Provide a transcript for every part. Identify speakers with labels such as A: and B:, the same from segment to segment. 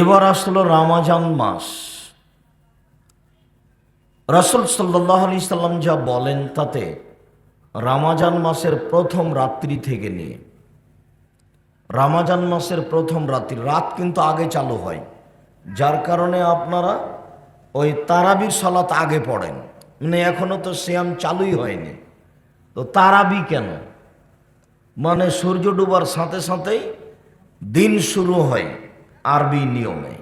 A: এবার আসলো রমজান মাস। রাসূল সাল্লাল্লাহু আলাইহি সাল্লাম যা বলেন তাতে রমজান মাসের প্রথম রাত্রি থেকে নিয়ে রমজান মাসের প্রথম রাত কিন্তু আগে চালু হয়, যার কারণে আপনারা ওই তারাবির সালাত আগে পড়েন। মানে এখনো তো সিয়াম চালুই হয়নি, তো তারাবি কেন? মানে সূর্য ডুবার সাথে সাথেই দিন শুরু হয় আরবি নিয়মে,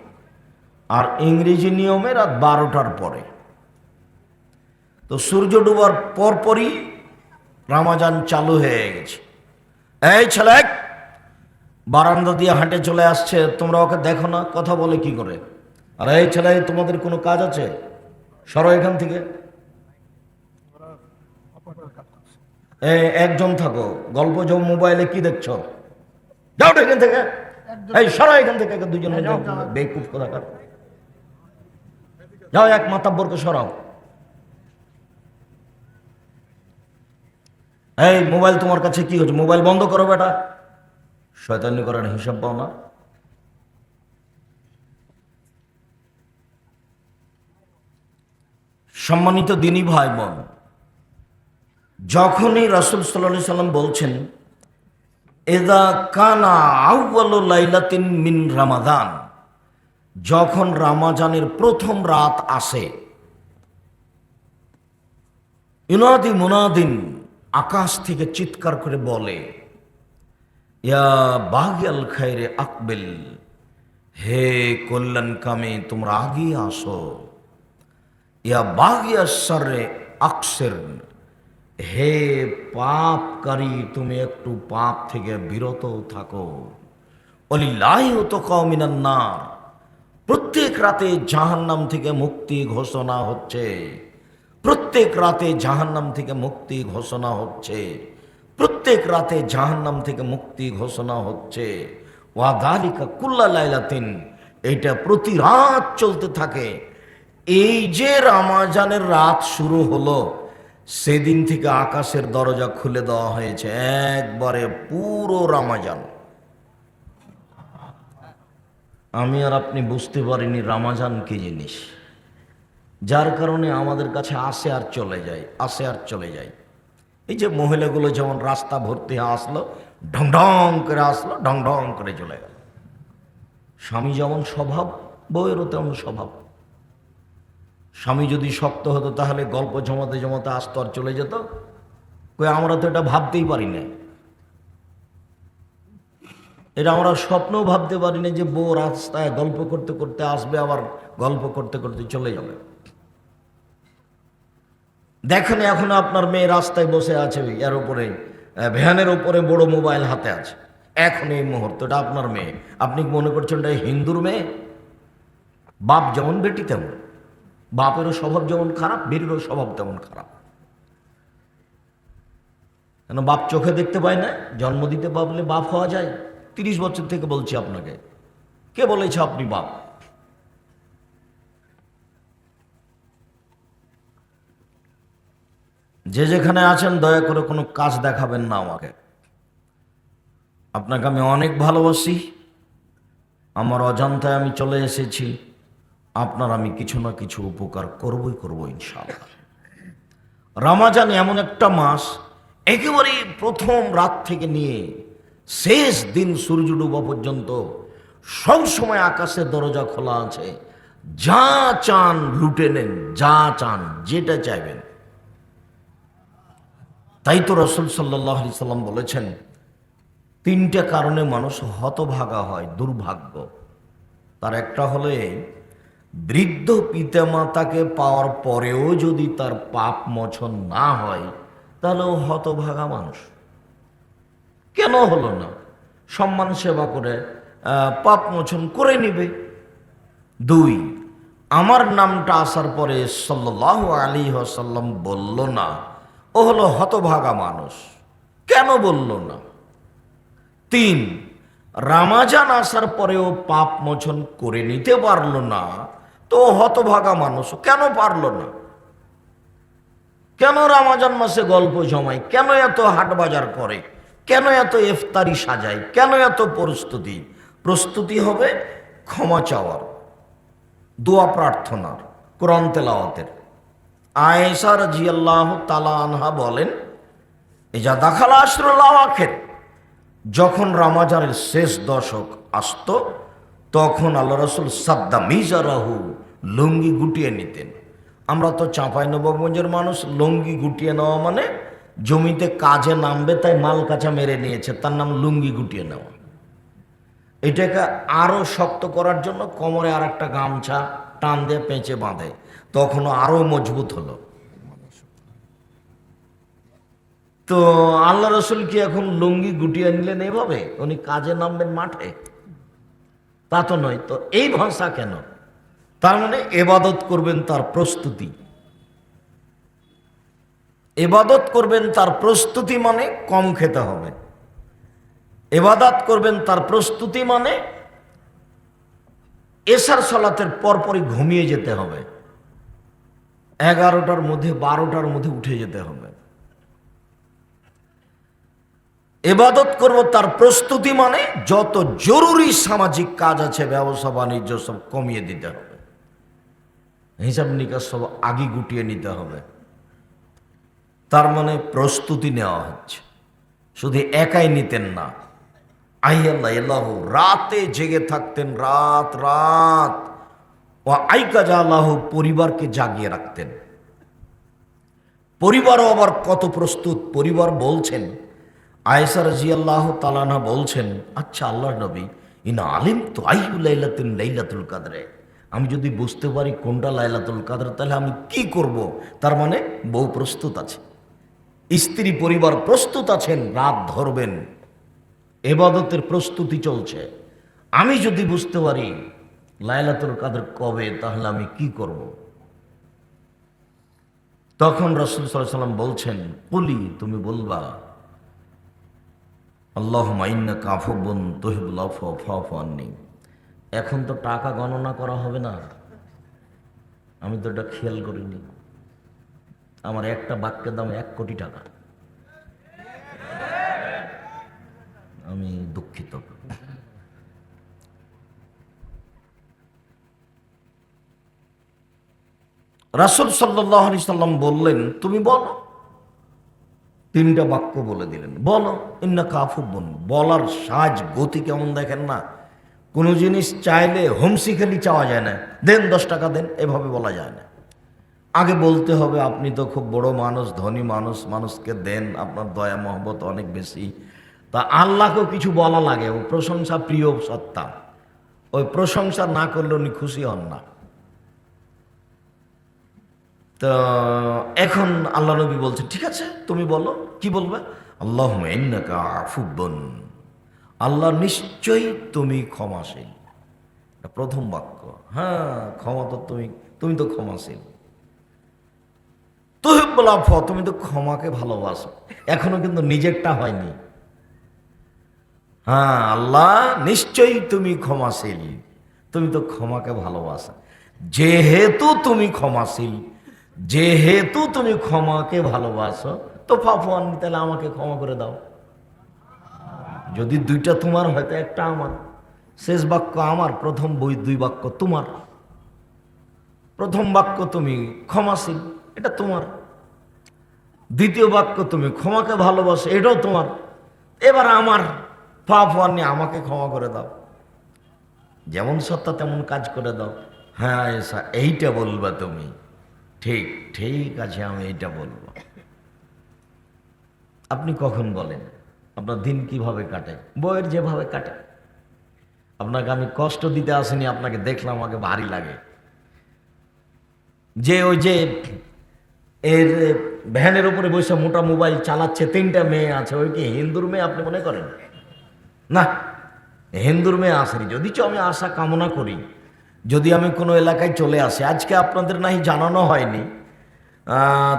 A: আর ইংরেজি নিয়মে রাত 12টার পরে। তো সূর্য ডুবার পরপরই রমজান চালু হয়ে গেছে। এই ছেলে বারান্দা দিয়ে হাঁটে চলে আসছে, তোমরা ওকে দেখো না, কথা বলে কি করে? আর এই ছেলে, তোমাদের কোনো কাজ আছে? সরো এখান থেকে। একজন থাকো, গল্প যাও, মোবাইলে কি দেখছো? যাও এখান থেকে, এই সরো এখান থেকে, দুজন বেকুব কোথাকার। যাও এক মাতাব্বরকে সরাও। এই মোবাইল তোমার কাছে কি হচ্ছে? মোবাইল বন্ধ করো বেটা, শয়তানি করার হিসাব পাও না। সম্মানিত দিনী ভাই বোন, যখনই রাসূল সাল্লাল্লাহু আলাইহি সাল্লাম বলছেন ইযা কানা আউয়ালু লাইলাতিন মিন রমাদান, যখন রমজানের প্রথম রাত আসে, ইউনাদি মুনাদিন, আকাশ থেকে চিৎকার করে বলে, ইয়া বাগিয়াল খায়রে আকবিল, হে কল্যাণকামী তোমরা আগিয়ে আসো। ইয়া বাগিয়া শাররে আকসির, হে পাপকারী তুমি একটু পাপ থেকে বিরত থাকো। ওয়ালিল্লাহি উতকাউ মিনান নার, প্রত্যেক রাতে জাহান্নাম থেকে মুক্তি ঘোষণা হচ্ছে, প্রত্যেক রাতে জাহান্নাম থেকে মুক্তি ঘোষণা হচ্ছে, প্রত্যেক রাতে জাহান্নাম থেকে মুক্তি ঘোষণা হচ্ছে। ওয়া যালিকা কুল্লা লাইলাতিন, এটা প্রতি রাত চলতে থাকে। এই যে রমজানের রাত শুরু হলো, সেদিন থেকে আকাশের দরজা খুলে দেওয়া হয়েছে একবারে পুরো রমজান। আমি আর আপনি বুঝতে পারিনি রমজান কি জিনিস, যার কারণে আমাদের কাছে আসে আর চলে যায়, আসে আর চলে যায়। এই যে মহিলাগুলো যেমন রাস্তা ভর্তি আসলো, ঢং ঢং করে আসলো, ঢং ঢং করে চলে গেল। স্বামী যেমন স্বভাব, বউয়েরও তেমন স্বভাব। স্বামী যদি শক্ত হতো তাহলে গল্প জমাতে জমাতে আসতো আর চলে যেত। কই আমরা তো এটা ভাবতেই পারি না, এটা আমরা স্বপ্নও ভাবতে পারি না যে বউ রাস্তায় গল্প করতে করতে আসবে, আবার গল্প করতে করতে চলে যাবে। দেখেন এখন আপনার মেয়ে রাস্তায় বসে আছে, এর উপরে ভ্যানের উপরে বড় মোবাইল হাতে আছে, এখন এই মুহূর্তটা আপনার মেয়ে। আপনি কি মনে করছেন এটা হিন্দুর মেয়ে? বাপ যেমন বেটি তেমন, বাপেরও স্বভাব যেমন খারাপ, বেটিরও স্বভাব তেমন খারাপ। কেন বাপ চোখে দেখতে পায় না? জন্ম দিতে পারলে বাপ হওয়া যায়? 30 বছর থেকে বলছি আপনাকে, কে বলেছে আপনি বাপ? যে যেখানে আছেন দয়া করে কোনো কাজ দেখাবেন না আমাকে। আপনাকে আমি অনেক ভালোবাসি, আমার অজান্তায় আমি চলে এসেছি, আপনার আমি কিছু না কিছু উপকার করবই করবো ইনশাআল্লাহ। রমজান এমন একটা মাস, একেবারে প্রথম রাত থেকে নিয়ে শেষ দিন সূর্য ডুবা পর্যন্ত সব সময় আকাশের দরজা খোলা আছে, যা চান লুটে নেন, যা চান যেটা চাইবেন। তাই তো রাসূল সাল্লাল্লাহু আলাইহি সাল্লাম বলেছেন, 3টে কারণে মানুষ হতভাগা হয়, দুর্ভাগ্য। তার একটা হলে বৃদ্ধ পিতামাতাকে পাওয়ার পরেও যদি তার পাপ মোচন না হয়, তাহলে ও হতভাগা মানুষ। কেন হলো না? সম্মান সেবা করে পাপ মোচন করে নিবে। 2, আমার নামটা আসার পরে সাল্লাল্লাহু আলাইহি ওয়াসাল্লাম বলল না, ও হলো হতভাগা মানুষ। কেন বলল না? 3, রমজান আসার পরেও পাপ মোচন করে নিতে পারল না, তো হতভাগা মানুষ কেন পারল না? কেন রমজান মাসে গল্প জমায়, কেন এত হাট বাজার করে, কেন এত ইফতারি সাজায়, কেন এত প্রস্তুতি হবে? ক্ষমা চাওয়ার, দোয়া প্রার্থনার, কোরআন তেলাওয়াতের। আয়েশা রাদিয়াল্লাহু তাআলা আনহা বলেন, ইজা দাখালা আশরুল আওয়াখির, যখন রমজানের শেষ দশক আসত তখন আল্লাহ রাসূল সাদ্দা মিজারাহু, লুঙ্গি গুটিয়ে নিতেন। আমরা তো চাঁপাইনবাবগঞ্জের মানুষ, লুঙ্গি গুটিয়ে নেওয়া মানে জমিতে কাজে নামবে তাই মাল কাঁচা মেরে নিয়েছে, তার নাম লুঙ্গি গুটিয়ে নেওয়া। এটাকে আরো শক্ত করার জন্য কোমরে আর একটা গামছা টান দিয়ে পেঁচে বাঁধে, তখন আরো মজবুত হলো। তো আল্লাহ রসুল কি এখন লুঙ্গি গুটিয়ে নিলেন এভাবে? উনি কাজে নামবেন মাঠে? তা তো নয়। তো এই ভাষা কেন? তার মানে এবাদত করবেন তার প্রস্তুতি। এবাদত করবেন তার প্রস্তুতি মানে কম খেতে হবে। এবাদত করবেন তার প্রস্তুতি মানে এশার সালাতের পরপরই ঘুমিয়ে যেতে হবে, 11টার মধ্যে 12টার মধ্যে উঠে যেতে হবে। এবাদত করব তার প্রস্তুতি মানে যত জরুরি সামাজিক কাজ আছে, ব্যবসা বাণিজ্য সব কমিয়ে দিতে হবে, হিসাব নিকাশ সব আগে গুটিয়ে নিতে হবে। তার মানে প্রস্তুতি নেওয়া হচ্ছে। শুধু একাই নিতেন না, আল্লাহ রাতে জেগে থাকতেন, রাত রাত। ও আইকাজা আল্লাহ, পরিবারকে জাগিয়ে রাখতেন। পরিবারও আবার কত প্রস্তুত। পরিবার বলছেন, আয়েশা রাদিয়াল্লাহু তাআলা আনহা বলছেন, আচ্ছা আল্লাহর নবী, ইনা আলিম তো আইয়ু লাইলাতুন লাইলাতুল কদরে, আমি যদি বুঝতে পারি কোনটা লাইলাতুল কদর তাহলে আমি কি করব? তার মানে বউ প্রস্তুত আছে, স্ত্রী পরিবার প্রস্তুত আছেন, রাত ধরবেন, এবাদতের প্রস্তুতি চলছে। আমি যদি বুঝতে পারি লাইলাতুল কদর কবে তাহলে আমি কি করব? তখন রাসূল সাল্লাল্লাহু আলাইহি ওয়াসাল্লাম বলছেন, কুলি, তুমি বলবা আল্লাহুম্মা ইন্নাকা আফুবুন তুহিব্বুল আফওয়া ফা'ফু আন্নী। এখন তো টাকা গণনা করা হবে না, আমি তো এটা খেয়াল করিনি। আমার একটা বাক্যের দাম 1 কোটি টাকা, আমি দুঃখিত। রাসূল সাল্লাল্লাহু আলাইহি সাল্লাম বললেন, তুমি বলো। 3টা বাক্য বলে দিলেন, বলো ইন্নাকা আফুবুন। বলার সাজ গতি কেমন দেখেন না? কোনো জিনিস চাইলে হোমসিখালি চাওয়া যায় না, দেন 10 টাকা দেন, এভাবে বলা যায় না। আগে বলতে হবে আপনি তো খুব বড় মানুষ, ধনী মানুষ, মানুষকে দেন, আপনার দয়া মহব্বত অনেক বেশি। তা আল্লাহকেও কিছু বলা লাগে, ও প্রশংসা প্রিয় সত্তা, ওই প্রশংসা না করলে উনি খুশি হন না। তো এখন আল্লাহ নবী বলছেন, ঠিক আছে তুমি বলো, কি বলবে? আল্লাহুম্মা ইন্নাকা আফুবুন, আল্লাহ নিশ্চয়ই তুমি ক্ষমাশীল। প্রথম বাক্য। হ্যাঁ, ক্ষমা তো তুমি তো ক্ষমাশীল। তুহিব্বুল আফওয়া, তুমি তো ক্ষমাকে ভালোবাসো। এখনো কিন্তু নিজেরটা হয়নি। হ্যাঁ, আল্লাহ নিশ্চয়ই তুমি ক্ষমাশীল, তুমি তো ক্ষমাকে ভালোবাসো। যেহেতু তুমি ক্ষমাশীল, যেহেতু তুমি ক্ষমাকে ভালোবাসো, তো ফাফু আন্নী, তাহলে আমাকে ক্ষমা করে দাও। যদি 2টা তোমার হয়তো একটা আমার। শেষ বাক্য আমার, প্রথম 2 বাক্য তোমার। প্রথম বাক্য তুমি ক্ষমাশীল, এটা তোমার। দ্বিতীয় বাক্য তুমি ক্ষমাকে ভালোবাসো, এটাও তোমার। এবার আমার, ফাফু আন্নী, আমাকে ক্ষমা করে দাও। যেমন সত্তা তেমন কাজ করে দাও। হ্যাঁ এসা, এইটা বলবা তুমি? ঠিক ঠিক আছে, আমি এইটা বলবো। আপনি কখন বলেন? আপনার দিন কিভাবে কাটে? বইয়ের যেভাবে কাটে। আপনাকে আমি কষ্ট দিতে আসিনি, আপনাকে দেখলাম আমাকে ভারী লাগে। যে ওই যে এর ভ্যানের উপরে বসে মোটা মোবাইল চালাচ্ছে, 3টা মেয়ে আছে, ওই কি হিন্দুর মেয়ে আপনি মনে করেন? না, হিন্দুর মেয়ে আসেনি। যদিচ আমি আশা কামনা করি, যদি আমি কোনো এলাকায় চলে আসি, আজকে আপনাদের নাহি জানানো হয়নি,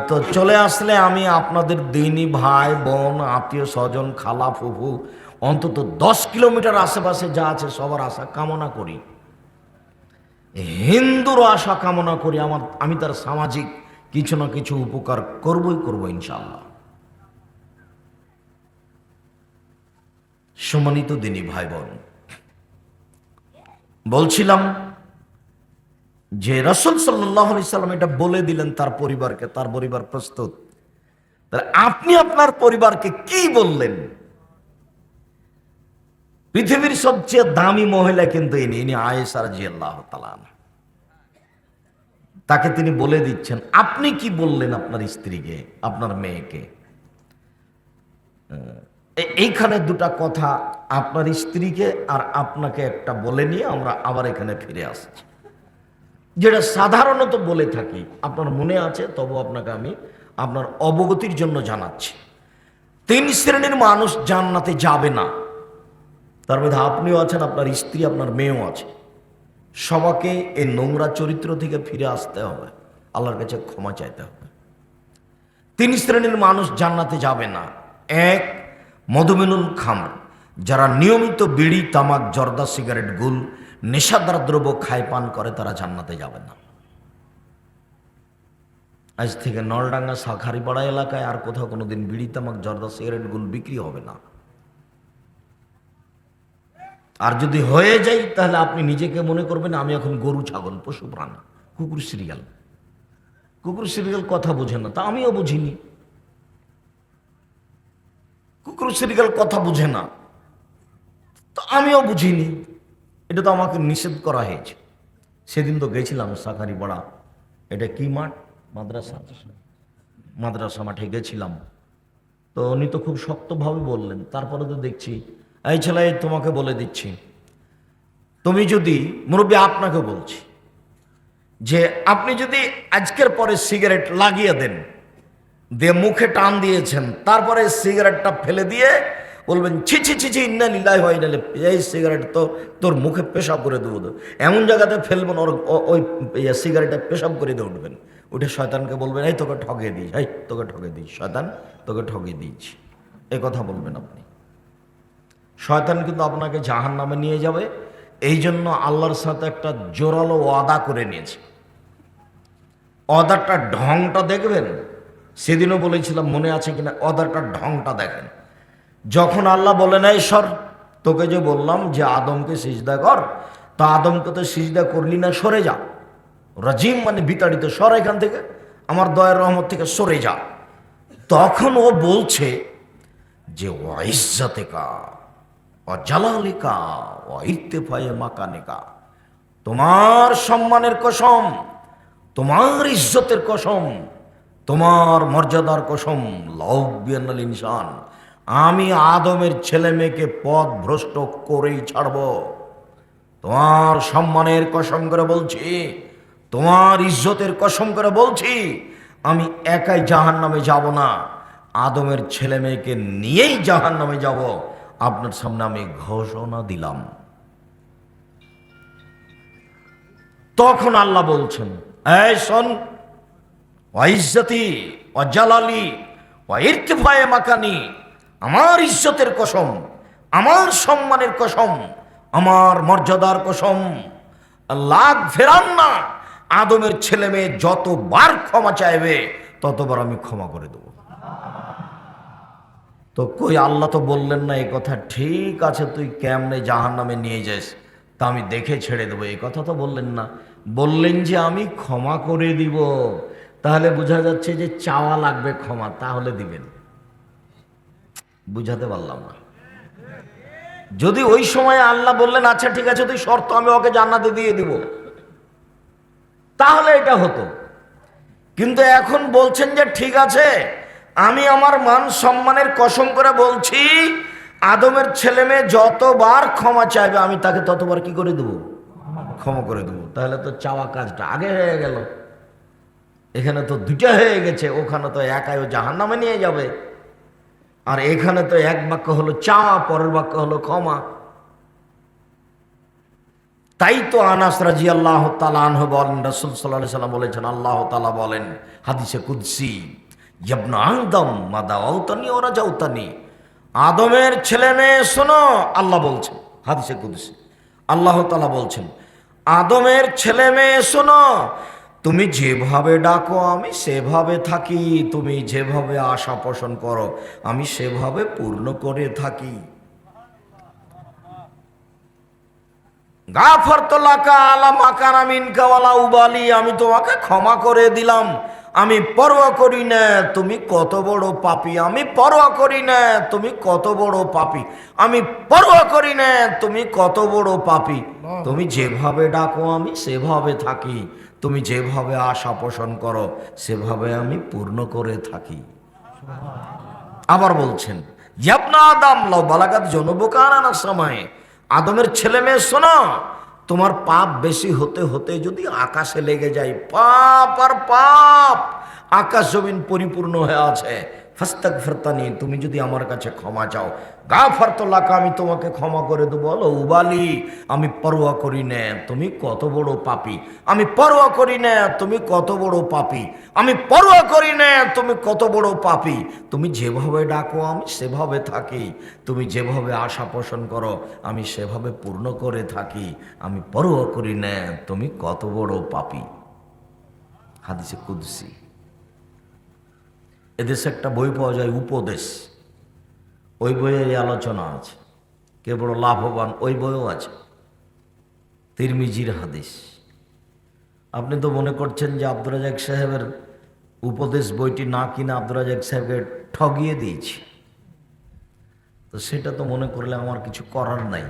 A: তো চলে আসলে আমি আপনাদের দিনী ভাই বোন, আত্মীয় স্বজন, খালা ফুফু, অন্তত 10 কিলোমিটার আশেপাশে যা আছে সবার আশা কামনা করি। হিন্দুর আশা কামনা করি, আমি তার সামাজিক কিছু না কিছু উপকার করবো ইনশাআল্লাহ। সম্মানিত দিনী ভাই বোন, বলছিলাম যে রাসূল সাল্লাল্লাহু আলাইহি সাল্লাম এটা বলে দিলেন তার পরিবারকে, তার পরিবার প্রস্তুত। তাহলে আপনি আপনার পরিবারকে কি বললেন? পৃথিবীর সবচেয়ে দামি মহিলা কিন্তু ইনি আয়েশা রাদিয়াল্লাহু তাআলা আনহা। তাকে তিনি বলে দিচ্ছেন আপনি কি বললেন আপনার স্ত্রীকে, আপনার মেয়েকে। এইখানে দুটা কথা, আপনার স্ত্রীকে আর আপনাকে একটা বলে নিয়ে আমরা আবার এখানে ফিরে আসছি, যেটা সাধারণত বলে থাকি। আপনার মনে আছে, তবু আপনাকে আমি আপনার অবগতির জন্য জানাচ্ছি। 3 শ্রেণীর মানুষ জান্নাতে যাবে না, তার মধ্যে আপনিও আছেন, আপনার স্ত্রী, আপনার মেয়েও আছে। সবাইকে এই নোংরা চরিত্র থেকে ফিরে আসতে হবে, আল্লাহর কাছে ক্ষমা চাইতে হবে। 3 শ্রেণীর মানুষ জান্নাতে যাবে না। 1, মধুমেনুল খামর, যারা নিয়মিত বিড়ি, তামাক, জর্দা, সিগারেট, গুল, নেশাদার দ্রব্য খায়, পান করে, তারা জান্নাতে যাবে না। আজ থেকে নলডাঙ্গা শাখারিপাড়া এলাকায় আর কোথাও কোনোদিন বিড়ি, তামাক, জর্দা, সিগারেট, গুল বিক্রি হবে না। আর যদি হয়ে যায় তাহলে আপনি নিজেকে মনে করবেন আমি এখন গরু, ছাগল, পশু প্রাণী, কুকুর, সিরিয়াল। কুকুর সিরিয়াল কথা বোঝে না, তা আমিও বুঝিনি। কুকুর সিরিয়াল কথা বুঝে না, তো আমিও বুঝিনি। এটা তো আমাকে নিষেধ করা হয়েছে। সেদিন তো গেছিলাম শাখারিপাড়া, এটা কি মাঠ, মাদ্রাসা মাঠে গেছিলাম। তো উনি তো খুব শক্তভাবে বললেন। তারপরে তো দেখছি, এই ছেলে তোমাকে বলে দিচ্ছি, তুমি যদি, মুরব্বী আপনাকে বলছি, যে আপনি যদি আজকের পরে সিগারেট লাগিয়ে দেন, দিয়ে মুখে টান দিয়েছেন, তারপরে সিগারেটটা ফেলে দিয়ে বলবেন ছি ছি ছি ছি ইন্না লিল্লাহি ওয়া ইন্না ইলাইহি, এই সিগারেট তো তোর মুখে পেশাব করে দেবো, এমন জায়গাতে ফেলবেন ওই সিগারেটে পেশাব করে দিয়ে উঠবেন। উঠে শয়তানকে বলবেন এই তোকে ঠকিয়ে দিই, এই তোকে ঠকিয়ে দিই, শয়তান তোকে ঠকিয়ে দিয়েছি, এই কথা বলবেন আপনি। শয়তান কিন্তু আপনাকে জাহান্নামে নিয়ে যাবে। এই জন্য আল্লাহর সাথে একটা জোরালো ওয়াদা করে নিয়েছে। ওয়াদারটা ঢংটা দেখবেন, সেদিনও বলেছিলাম, মনে আছে কিনা, ওয়াদারটার ঢংটা দেখেন। যখন আল্লাহ বলেন এই সর, তোকে যে বললাম যে আদমকে সিজদা কর, তা আদমকে তো সিজদা করলি না, সরে যা। রাজিম মানে বিতাড়িত, সর এখান থেকে, আমার দয়ার রহমত থেকে সরে যা। তখন ও বলছে যে ওয়াইজ্জাতেকা জালালিকা ওয়াইত্তেফায়ে মাকানিকা, তোমার সম্মানের কসম, তোমার ইজ্জতের কসম, তোমার মর্যাদার কসম, লাউবিয়ানাল ইনসান, আমি আদমের ছেলে মেয়েকে পথ ভ্রষ্ট করেই ছাড়ব। তোমার সম্মানের কসম করে বলছি, তোমার ইজ্জতের কসম করে বলছি, আমি একাই জাহান্নামে যাব না, আদমের ছেলে মেয়েকে নিয়েই জাহান্নামে যাব। আপনার সামনে আমি ঘোষণা দিলাম। তখন আল্লাহ বলছেন, এই শোন, ওয়াইজ্জতি ওয়াজালালি ওয়াইরতিফায়ে মাকানি, আমার ইজ্জতের কসম, আমার সম্মানের কসম, আমার মর্যাদার কসম, লাখ ফেরান না, আদমের ছেলে মেয়ে যতবার ক্ষমা চাইবে ততবার আমি ক্ষমা করে দেব। তো কই, আল্লাহ তো বললেন না এই কথা, ঠিক আছে তুই কেমনে জাহান্নামে নিয়ে যাস, তা আমি দেখে ছেড়ে দেবো, এই কথা তো বললেন না। বললেন যে আমি ক্ষমা করে দিব। তাহলে বোঝা যাচ্ছে যে চাওয়া লাগবে ক্ষমা, তাহলে দিবেন। বুঝাতে পারলাম না। যদি ওই সময় আল্লাহ বললেন আচ্ছা ঠিক আছে তুই শর্ত, আমি ওকে জান্নাতে দিয়ে দিব, তাহলে এটা হতো। কিন্তু এখন বলছেন যে ঠিক আছে, আমি আমার মান সম্মানের কসম করে বলছি, আদমের ছেলে মেয়ে যতবার ক্ষমা চাইবে আমি তাকে ততবার কি করে দেবো, ক্ষমা করে দেবো। তাহলে তো চাওয়া কাজটা আগে হয়ে গেল। এখানে তো দুটা হয়ে গেছে, ওখানে তো একাই ও জাহান্নামে নিয়ে যাবে, আর এখানে তো এক বাক্য হলো চাওয়া, পরের বাক্য হলো ক্ষমা। তাই তো আনাস রাদিয়াল্লাহু তাআলা আনহু বলেন, রাসূল সাল্লাল্লাহু আলাইহি ওয়াসাল্লাম বলেছেন, আল্লাহ তাআলা বলেন হাদিসে কুদসি, ইবনে আদম মা দাওতানি ওয়া রাজাউতানি, আদমের ছেলে মেয়ে শোনো, আল্লাহ বলছেন হাদিসে কুদসি, আল্লাহ তাআলা বলছেন, আদমের ছেলে মেয়ে শোনো, তুমি যেভাবে ডাকো আমি সেভাবে থাকি, তুমি যেভাবে আশা পোষণ করো আমি সেভাবে পূর্ণ করে থাকি। গাফারতু লাকা আলা মা কানা মিনকা ওয়ালা উবালি, আমি তোমাকে ক্ষমা করে দিলাম, আমি পরোয়া করি না তুমি কত বড় পাপী, আমি পরোয়া করি না তুমি কত বড় পাপী, আমি পরোয়া করি না তুমি কত বড় পাপী। তুমি যেভাবে ডাকো আমি সেভাবে থাকি, তুমি যেভাবে আশা পোষণ করো সেভাবে আমি পূর্ণ করে থাকি। আবার বলছেন, ইয়াবনা আদম লাউ বালাগাত জুনুবুকা সময়, আদমের ছেলে মেয়ে শোনো, তোমার পাপ বেশি হতে হতে যদি আকাশে লেগে যায়, পাপ আর পাপ, আকাশ জমিন পরিপূর্ণ হয়ে আছে, ফাস্তাগফিরতানি, তুমি যদি আমার কাছে ক্ষমা চাও, গাফারতু লাকা, আমি তোমাকে ক্ষমা করে দেবো। বলো উবালি, আমি পরোয়া করি না তুমি কত বড় পাপী, আমি পরোয়া করি না তুমি কত বড় পাপী, আমি পরোয়া করি না তুমি কত বড় পাপী। তুমি যেভাবে ডাকো আমি সেভাবে থাকি, তুমি যেভাবে আশা পোষণ করো আমি সেভাবে পূর্ণ করে থাকি, আমি পরোয়া করি না তুমি কত বড় পাপী। হাদিসে কুদসি। এদেশে একটা বই পাওয়া যায় উপদেশ, ওই বইয়ে এই আলোচনা আছে, কে বড় লাভবান ওই বইও আছে, তিরমিজির হাদিস। আপনি তো মনে করছেন যে আব্দুর রাজ্জাক সাহেবের উপদেশ বইটি না কিনে আব্দুর রাজ্জাক সাহেবকে ঠগিয়ে দিয়েছি, তো সেটা তো মনে করলে আমার কিছু করার নাই।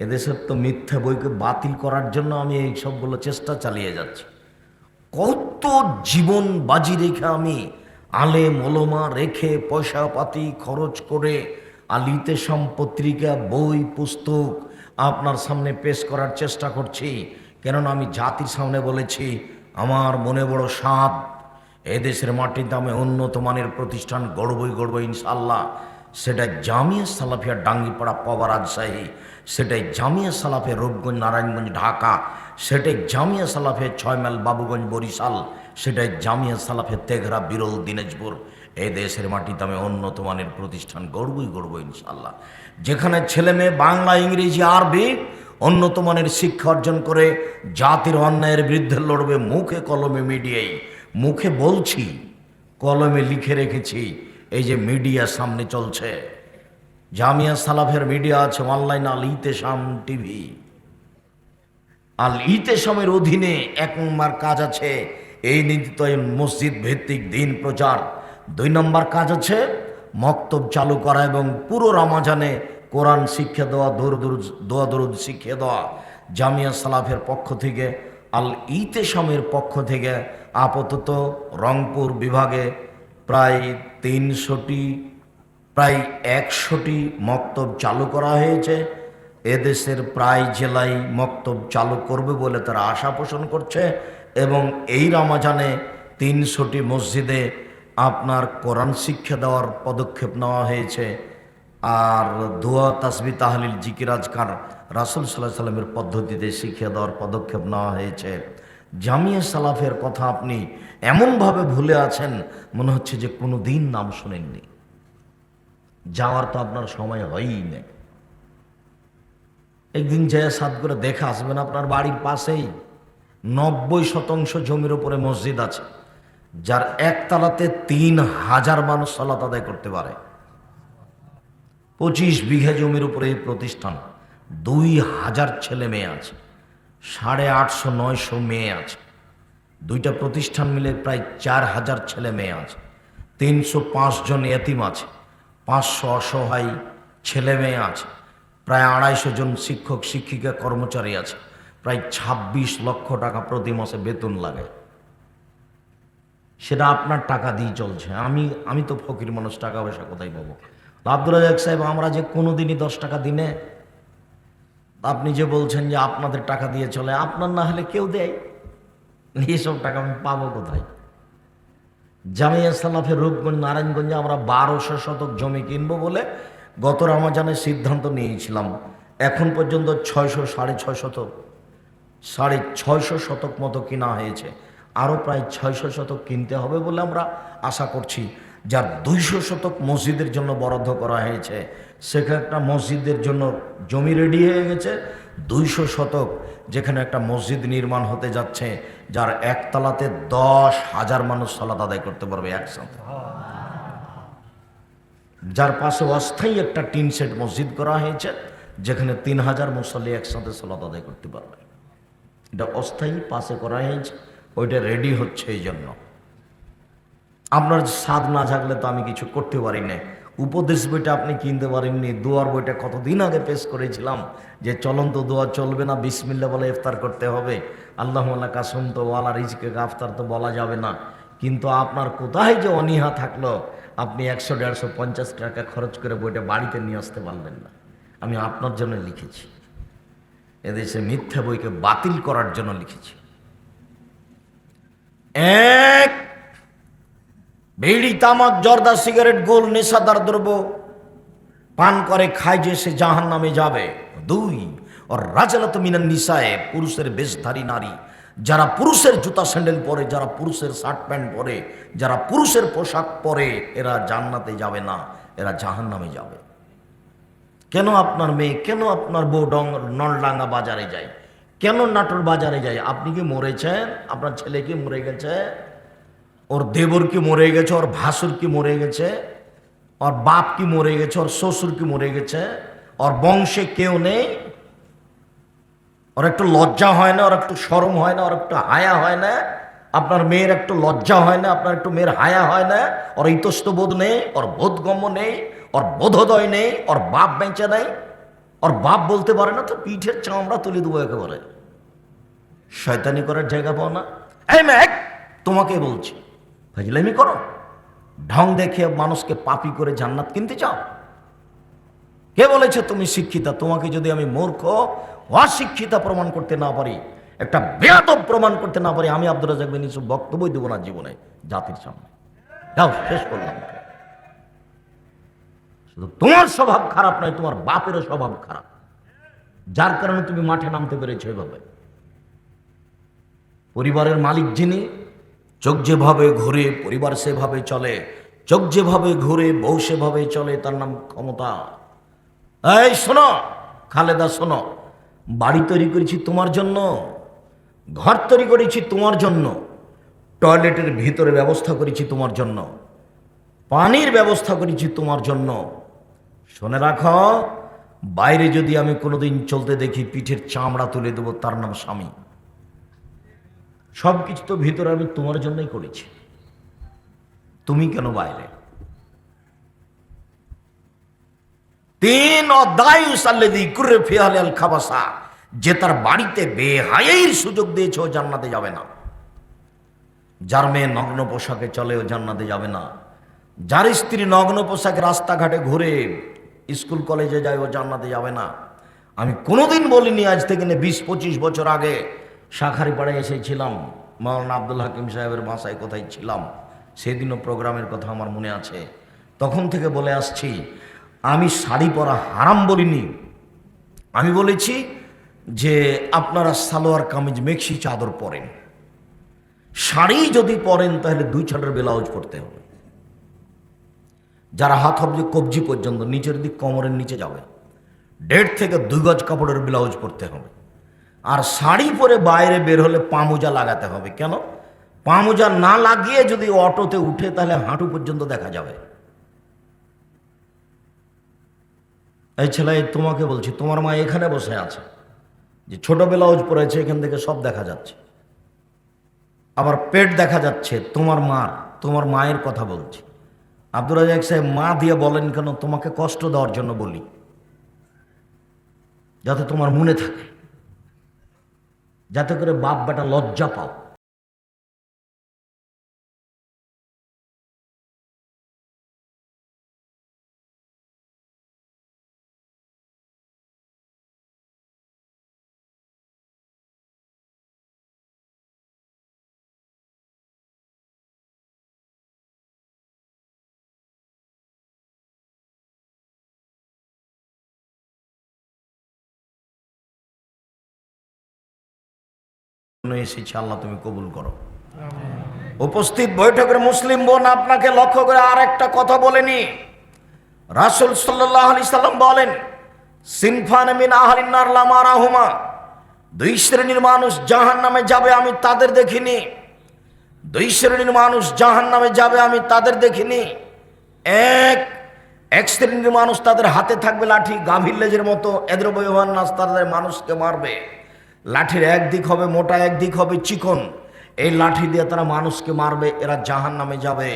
A: এদেশের তো মিথ্যা বইকে বাতিল করার জন্য আমি এই সবগুলো চেষ্টা চালিয়ে যাচ্ছি। কত জীবন বাজি রেখে আমি আলেম ওলামা রেখে পয়সা পাতি খরচ করে আলিতে পত্রিকা বই পুস্তক আপনার সামনে পেশ করার চেষ্টা করছি, কেননা আমি জাতির সামনে বলেছি আমার মনে বড় সাধ, এদেশের মাটিতে আমি উন্নত মানের প্রতিষ্ঠান গড়বই ইনশাল্লাহ। সেটা জামিয়া সালাফিয়া ডাঙ্গিপাড়া পাওয়া রাজশাহী, সেটাই জামিয়া সালাফিয়া রূপগঞ্জ নারায়ণগঞ্জ ঢাকা, সেটাই জামিয়া সালাফিয়া 6 মাইল বাবুগঞ্জ বরিশাল, সেটাই জামিয়া সালাফিয়া তেঘরা বিরল দিনাজপুর। এই দেশের মাটিতে আমি উন্নত মানের প্রতিষ্ঠান গড়বই ইনশাল্লাহ, যেখানে ছেলে মেয়ে বাংলা ইংরেজি আরবি উন্নত মানের শিক্ষা অর্জন করে জাতির অন্যায়ের বিরুদ্ধে লড়বে, মুখে কলমে মিডিয়ায়, মুখে বলছি কলমে লিখে রেখেছি। এই যে মিডিয়া সামনে চলছে, জামিয়া সালাফের মিডিয়া আছে অনলাইন, আল ইতেশাম টিভি, আল ইতেশামের অধীনে 1 নম্বর কাজ আছে এই নীতিতয়ন মসজিদ ভিত্তিক দিন প্রচার, 2 নম্বর কাজ আছে মক্তব চালু করা এবং পুরো রমাজানে কোরআন শিক্ষা দেওয়া, দোয়া দরুদ শিখিয়ে দেওয়া। জামিয়া সালাফের পক্ষ থেকে, আল ইতেশামের পক্ষ থেকে আপাতত রংপুর বিভাগে প্রায় 100টি মক্তব চালু করা হয়েছে। এদেশের প্রায় জেলায় মক্তব চালু করবে বলে তারা আশা পোষণ করছে, এবং এই রমাজানে 300টি মসজিদে আপনার কোরআন শিক্ষা দেওয়ার পদক্ষেপ নেওয়া হয়েছে। আর দোয়া তাসবিহ তাহলিল জিকির আজকার রাসূল সাল্লাল্লাহু আলাইহি সাল্লামের পদ্ধতিতে শিক্ষা দেওয়ার পদক্ষেপ নেওয়া হয়েছে। জামিয়া সালাফের কথা আপনি এমনভাবে ভুলে আছেন মনে হচ্ছে যে কোনো দিন নাম শোনেননি। যাওয়ার তো আপনার সময় হয়ই না। একদিন যায় সাদ করে দেখে আসবেন, আপনার বাড়ির পাশেই 90% জমির উপরে মসজিদ আছে, যার একতলাতে 3000 মানুষ সালাত আদায় করতে পারে। 25 বিঘা জমির উপরে এই প্রতিষ্ঠান, 2000 ছেলে মেয়ে আছে, 850-900 মেয়ে আছে, 2টা প্রতিষ্ঠান মিলে প্রায় 4000 ছেলে মেয়ে আছে, 305 জন এতিম আছে, 500 অসহায় ছেলে মেয়ে আছে, প্রায় 250 জন শিক্ষক শিক্ষিকা কর্মচারী আছে, প্রায় 26 লক্ষ টাকা প্রতি মাসে বেতন লাগে। সেটা আপনার টাকা দিয়ে চলছে। আমি তো ফকির মানুষ, টাকা পয়সা কোথায় পাবো? আব্দুর রাজ্জাক সাহেব, আমরা যে কোনো দিনই 10 টাকা দিনে, আপনি যে বলছেন যে আপনাদের টাকা দিয়ে চলে, আপনার না হলে কেউ দেয়, এইসব টাকা আমি পাবো কোথায়? জামিয়া সালাফের রূপগঞ্জ নারায়ণগঞ্জে আমরা 1200 শতক জমি কিনবো বলে গত রমজানে সিদ্ধান্ত নিয়েছিলাম। এখন পর্যন্ত 600-650 শতক মতো কিনা হয়েছে, আরও প্রায় 600 শতক কিনতে হবে বলে আমরা আশা করছি। যার 200 শতক মসজিদের জন্য বরাদ্দ করা হয়েছে, সেখানে একটা মসজিদের জন্য জমি রেডি হয়ে গেছে। 200 শতক যেখানে একটা মসজিদ নির্মাণ হতে যাচ্ছে, যার একতলাতে 10,000 মানুষ সালাত আদায় করতে পারবে একসাথে, যার পাশে অস্থায়ী একটা টিন সেট মসজিদ করা হয়েছে, যেখানে 3000 মুসল্লি একসাথে সালাত আদায় করতে পারবে। এটা অস্থায়ী পাশে করা হয়েছে, ওইটা রেডি হচ্ছে। এই জন্য আপনার স্বাদ না থাকলে তো আমি কিছু করতে পারি না। উপদেশ বইটা আপনি কিনতে পারেননি, দোয়ার বইটা কতদিন আগে পেশ করেছিলাম যে চলন্ত দোয়া চলবে না, বিসমিল্লাহ বলে ইফতার করতে হবে, আল্লাহুম্মা কাসম তো ওয়ালা রিজকে আফতার তো বলা যাবে না। কিন্তু আপনার কোথায় যে অনীহা থাকলো, আপনি 100, 150, 50 টাকা খরচ করে বইটা বাড়িতে নিয়ে আসতে পারলেন না। আমি আপনার জন্য লিখেছি, এদেশে মিথ্যা বইকে বাতিল করার জন্য লিখেছি। এক, বিড়ি, তামাক, জর্দা, সিগারেট, গোল, নেশাদার দ্রব্য পান করে খায় যে সে জাহান্নামে যাবে। 2, আর রাজালাত মিনান নিসায়ে, পুরুষের বেশধারী নারী, যারা পুরুষের জুতা স্যান্ডেল পরে, যারা পুরুষের শার্ট প্যান্ট পরে, যারা পুরুষের পোশাক পরে, এরা জান্নাতে যাবে না, এরা জাহান্নামে যাবে। কেন আপনার মেয়ে, কেন আপনার বউ নলডাঙ্গা বাজারে যায়, কেন নাটোর বাজারে যায়? আপনি কি মরেছেন? আপনার ছেলে কি মরে গেছে? ওর দেবর কি মরে গেছে? ওর ভাসুর কি মরে গেছে? ওর বাপ কি মরে গেছে? ওর শ্বশুর কি মরে গেছে? ওর বংশে কেউ নেই? ওর একটু লজ্জা হয় না? ওর একটু শরম হয় না? ওর একটু হায়া হয় না? আপনার মেয়ের একটু লজ্জা হয় না? আপনার একটু মেয়ের হায়া হয় না? ওর ইতস্তবোধ নেই, ওর বোধগম্য নেই, ওর বোধোদয় নেই, ওর বাপ বেঁচে নেই? ওর বাপ বলতে পারে না তো পিঠের চামড়া তুলে দেবো একেবারে। শয়তানি করার জায়গা পাও না? এই মেয়ে, তোমাকে বলছি, ফাজলামি করো? ঢং দেখে মানুষকে পাপী করে জান্নাত কিনতে চাও? কে বলেছে তুমি শিক্ষিতা? তোমাকে যদি আমি মূর্খ, অশিক্ষিতা প্রমাণ করতে না পারি, একটা বেয়াদব প্রমাণ করতে না পারি, আমি আব্দুর রাজ্জাক বিন ইউসুফ বক্তব্যই দেবো না জীবনে জাতির সামনে। যাও, শেষ করলাম। শুধু তোমার স্বভাব খারাপ নয়, তোমার বাপেরও স্বভাব খারাপ, যার কারণে তুমি মাঠে নামতে পেরেছো এভাবে। পরিবারের মালিক যিনি, চোখ যেভাবে ঘুরে পরিবার সেভাবে চলে, চোখ যেভাবে ঘুরে বউ সেভাবে চলে, তার নাম ক্ষমতা। এই শোনো খালেদা, শোনো, বাড়ি তৈরি করেছি তোমার জন্য, ঘর তৈরি করেছি তোমার জন্য, টয়লেটের ভিতরে ব্যবস্থা করেছি তোমার জন্য, পানির ব্যবস্থা করেছি তোমার জন্য। শুনে রাখো, বাইরে যদি আমি কোনোদিন চলতে দেখি, পিঠের চামড়া তুলে দেবো, তার নাম স্বামী। সব কিছু তো ভিতরে আমি তোমার জন্যই করেছি, তুমি কেন বাইরে? 3, যে তার বাড়িতে বেহায়াইর সুযোগ দিয়েছে ও জান্নাতে যাবে না। যার মেয়ে নগ্ন পোশাকে চলে ও জান্নাতে যাবে না। যার স্ত্রী নগ্ন পোশাকে রাস্তাঘাটে ঘুরে স্কুল কলেজে যায় ও জান্নাতে যাবে না। আমি কোনোদিন বলিনি, আজ থেকে 20-25 বছর আগে শাঁখারীপাড়ায় এসেছিলাম, মাওলানা আব্দুল হাকিম সাহেবের বাসায় কোথায় ছিলাম, সেদিনও প্রোগ্রামের কথা আমার মনে আছে। তখন থেকে বলে আসছি, আমি শাড়ি পরা হারাম বলিনি। আমি বলেছি যে আপনারা সালোয়ার কামিজ মেক্সি চাদর পরেন, শাড়ি যদি পরেন তাহলে 2 ছাটের ব্লাউজ পরতে হবে, যারা হাত অব্দি কবজি পর্যন্ত নিচের দিক কোমরের নিচে যাবে, 1.5 থেকে 2 গজ কাপড়ের ব্লাউজ পরতে হবে। আর শাড়ি পরে বাইরে বের হলে পামোজা লাগাতে হবে। কেন? পামোজা না লাগিয়ে যদি অটোতে উঠে তাহলে হাঁটু পর্যন্ত দেখা যাবে। এই ছেলে, তোমাকে বলছি, তোমার মা এখানে বসে আছে, যে ছোট ব্লাউজ পরেছে, এখান থেকে সব দেখা যাচ্ছে, আবার পেট দেখা যাচ্ছে তোমার মায়ের কথা বলছি। আব্দুর রাজ্জাক সাহেব মা দিয়ে বলেন কেন? তোমাকে কষ্ট দেওয়ার জন্য বলি, যাতে তোমার মনে থাকে, যাতে করে বাপ বেটা লজ্জা পাও। এসেছি, আল্লাহ তুমি কবুল করো। উপস্থিত বৈঠকের মুসলিম বোন, আপনাকে লক্ষ্য করে আর একটা কথা বলেনি। রাসূল সাল্লাল্লাহু আলাইহি সাল্লাম বলেন, সিনফান মিন আহলিন নার লা মারাহুমা, 2 শ্রেণীর মানুষ জাহান্নামে যাবে, আমি তাদের দেখিনি। 2 শ্রেণীর মানুষ জাহান্নামে যাবে, আমি তাদের দেখিনি। এক শ্রেণীর মানুষ তাদের হাতে থাকবে লাঠি, গাভীর লেজের মতো, এদের বৈবান নাচ, তাদের মানুষকে মারবে। লাঠির একদিক হবে মোটা, একদিক হবে চিকন, এই লাঠি দিয়ে তারা মানুষকে মারবে, এরা জাহান নামে যাবে।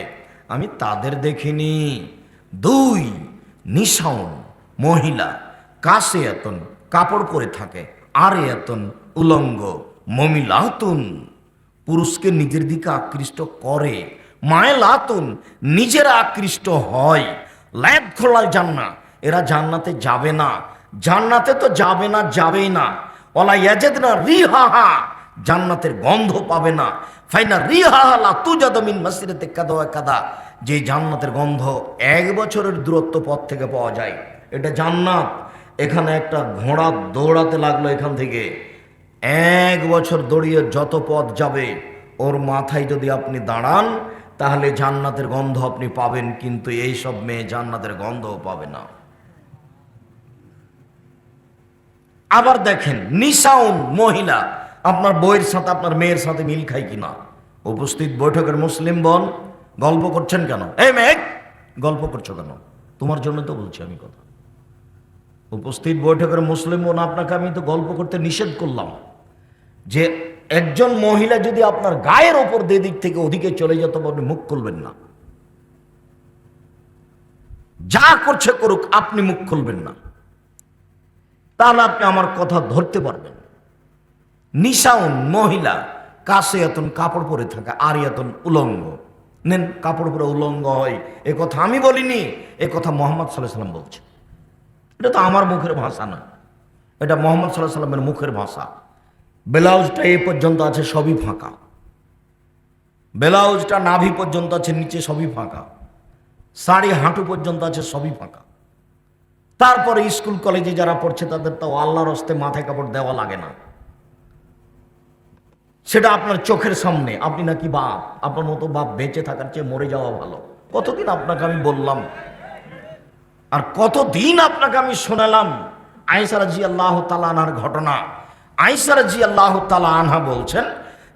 A: আমি তাদের দেখিনি। 2, নিশাউন মহিলা, কাশে এতন কাপড় পরে থাকে, আর এতন উলঙ্গ, মমিলাতুন পুরুষকে নিজের দিকে আকৃষ্ট করে, মায়েলাতুন নিজেরা আকৃষ্ট হয়, লায়াত খোলাল জান্নাত এরা জান্নাতে যাবে না। জান্নাতে তো যাবে না, যাবেই না। ওয়ালা ইয়াজিদনা রিহাহা জান্নাতের গন্ধ পাবে না। ফাইনা রিহাহা লা তুজাদু মিন মাসিরাতি কাদা ওয়া কাদা, যে জান্নাতের গন্ধ 1 বছরের দূরত্ব পথ থেকে পাওয়া যায়। এটা জান্নাত। এখানে একটা ঘোড়া দৌড়াতে লাগলো, এখান থেকে 1 বছর দৌড়িয়ে যত পথ যাবে, ওর মাথায় যদি আপনি দাঁড়ান তাহলে জান্নাতের গন্ধ আপনি পাবেন। কিন্তু এই সব মেয়ে জান্নাতের গন্ধও পাবে না। আবার দেখেন নিসাউন মহিলা, আপনার বইয়ের সাথে আপনার মেয়ের সাথে মিল খায় কিনা। উপস্থিত বৈঠকের মুসলিম বোন, গল্প করছেন কেন? এই মেয়ে, গল্প করছো কেন? তোমার জন্য তো বলছি আমি কথা। উপস্থিত বৈঠকের মুসলিম বোন, আপনাকে আমি তো গল্প করতে নিষেধ করলাম যে একজন মহিলা যদি আপনার গায়ের ওপর দিক থেকে ওদিকে চলে যেত, আপনি মুখ খুলবেন না। যা করছে করুক, আপনি মুখ খুলবেন না, তাহলে আপনি আমার কথা ধরতে পারবেন। নিশাউন মহিলা, কাছে এতন কাপড় পরে থাকা, আর এতন উলঙ্গ। নেন, কাপড় পরে উলঙ্গ হয় এ কথা আমি বলিনি, এ কথা মোহাম্মদ সাল্লাল্লাহু আলাইহি সাল্লাম বলছে। এটা তো আমার মুখের ভাষা না, এটা মোহাম্মদ সাল্লাল্লাহু আলাইহি সাল্লামের মুখের ভাষা। ব্লাউজটা এ পর্যন্ত আছে, সবই ফাঁকা। ব্লাউজটা নাভি পর্যন্ত আছে, নিচে সবই ফাঁকা। শাড়ি হাঁটু পর্যন্ত আছে, সবই ফাঁকা। তারপরে স্কুল কলেজে যারা পড়ছে তাদের তো আল্লাহর হস্তে মাথায় কাপড় দেওয়া লাগে না। সেটা আপনার চোখের সামনে। আপনি নাকি বাপ, আপনার মতো বাপ বেঁচে থাকার চেয়ে মরে যাওয়া ভালো। কতদিন আপনাকে আমি বললাম, আর কতদিন আপনাকে আমি শোনালাম আয়েশা রাদিয়াল্লাহু তাআলা আনহার ঘটনা। আয়েশা রাদিয়াল্লাহু তাআলা আনহা বলছেন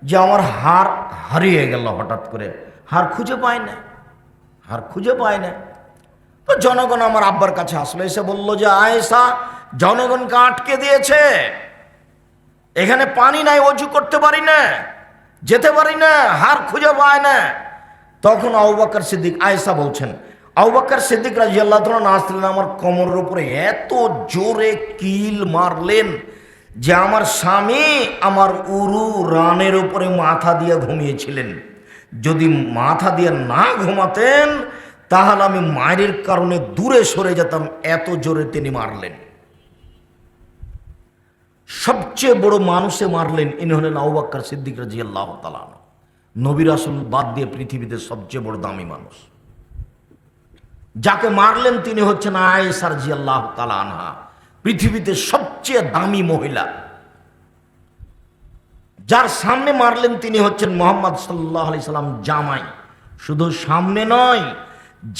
A: যে আমার হার হারিয়ে গেল, হঠাৎ করে হার খুঁজে পায় না, হার খুঁজে পায় না। তো জনগণ আমার আব্বার কাছে আসলো, এসে বলল যে আয়েশা, জনগণকে আটকে দিয়েছে, এখানে পানি নাই, অজু করতে পারি না, যেতে পারি না, হার খুঁজে পায় না। তখন আবু বকর সিদ্দিক, আয়েশা বলছেন, আবু বকর সিদ্দিক রাদিয়াল্লাহু তাআলা আসলেন, আমার কোমরের উপরে এত জোরে কিল মারলেন যে আমার স্বামী আমার উরু রানের উপরে মাথা দিয়ে ঘুমিয়েছিলেন। যদি মাথা দিয়ে না ঘুমাতেন তাহলে আমি মায়ের কারণে দূরে সরে যেতাম, এত জোরে তিনি মারলেন। সবচেয়ে বড় মানুষে মারলেন, ইনি হলেন আবু বকর সিদ্দিক রাদিয়াল্লাহু তাআলা। নবী রাসূল বাদ দিয়ে পৃথিবীতে সবচেয়ে বড় দামি মানুষ যাকে মারলেন তিনি হচ্ছেন আয়েশা রাদিয়াল্লাহু তাআলা আনহা, পৃথিবীতে সবচেয়ে দামি মহিলা। যার সামনে মারলেন তিনি হচ্ছেন মুহাম্মদ সাল্লাল্লাহু আলাইহি সাল্লাম জামাই। শুধু সামনে নয়,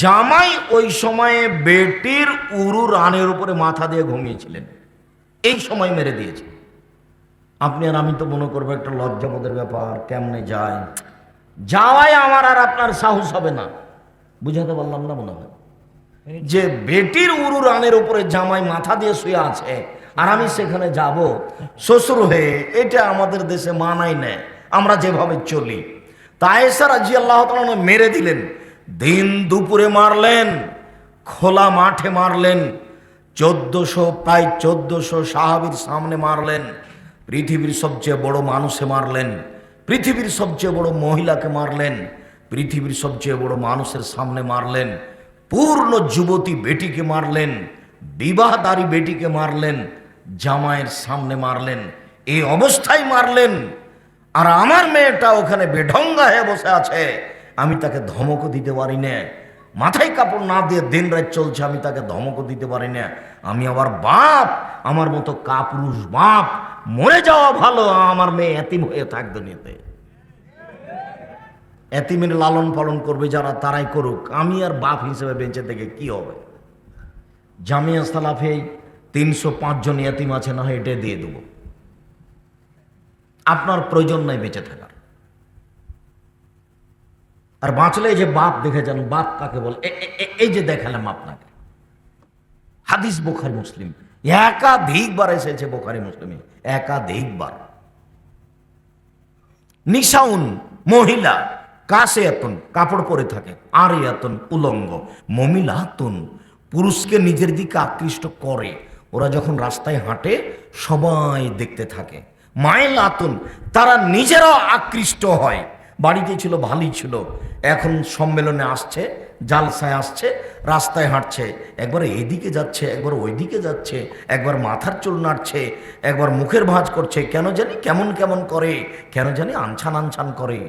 A: জামাই ওই সময়ে বেটির উরু রানের উপরে মাথা দিয়ে ঘুমিয়েছিলেন, এই সময় মেরে দিয়েছে। আপনি আর আমি তো মনে করবো একটা লজ্জাবোধের ব্যাপার, কেমনে যায়। যাওয়াই আমার আর আপনার সাহস হবে না। বুঝাতে পারলাম না মনে হয়? যে বেটির উরু রানের উপরে জামাই মাথা দিয়ে শুয়ে আছে আর আমি সেখানে যাব শ্বশুর হয়ে, এটা আমাদের দেশে মানাই নেয়, আমরা যেভাবে চলি। তাই আয়েশা রাদিয়াল্লাহু তাআলা মেরে দিলেন, দিন দুপুরে মারলেন, খোলা মাঠে মারলেন, 1400 প্রায় 1400 সাহাবীর সামনে মারলেন, পৃথিবীর সবচেয়ে বড় মানুষে মারলেন, পৃথিবীর সবচেয়ে বড় মহিলাকে মারলেন, পৃথিবীর সবচেয়ে বড় মানুষের সামনে মারলেন, পূর্ণ যুবতী বেটিকে মারলেন, বিবাহদারী বেটিকে মারলেন, জামাইয়ের সামনে মারলেন, এই অবস্থায় মারলেন। আর আমার মেয়েটা ওখানে বেঢঙ্গা হয়ে বসে আছে, আমি তাকে ধমকও দিতে পারি না, মাথায় কাপড় না দিয়ে দিন রাত চলছে, আমি তাকে ধমকও দিতে পারি না। আমি আবার বাপ, আমার মতো কাপুরুষ বাপ, মরে যাওয়া ভালো, আমার মেয়ে এতিম হয়ে থাক দুনিয়াতে। এতিমের লালন পালন করবে যারা, তারাই করুক, আমি আর বাপ হিসেবে বেঁচে থেকে কি হবে? জামিয়া সালাফে 305 জন এতিম আছে, না হয় এটা দিয়ে দেব, আপনার প্রয়োজন নাই বেঁচে থাকার। আর বাঁচলে যে বাপ দেখে যান, বাপ কাকে বলে, এই যে দেখালাম আপনাকে, হাদিস বুখারী মুসলিম, একাধিকবার এসেছে বুখারী মুসলিমে, একাধিকবার। নিসাউন মহিলা, কাসিয়াতুন কাপড় পরে থাকে, আরিয়াতুন উলঙ্গ, মমিলাতুন পুরুষকে নিজের দিকে আকৃষ্ট করে, ওরা যখন রাস্তায় হাঁটে সবাই দেখতে থাকে। মাইলাতুন তারা নিজেরাও আকৃষ্ট হয়। বাড়িতে ছিল ভালোই ছিল, এখন সম্মেলনে আসছে, জালসায় আসছে, রাস্তায় হাঁটছে, একবার এদিকে যাচ্ছে, একবার ওইদিকে যাচ্ছে, একবার মাথার চুল নাড়ছে, একবার মুখের ভাঁজ করছে, কেন জানি কেমন কেমন করে, কেন জানি আনছান আনছান করে।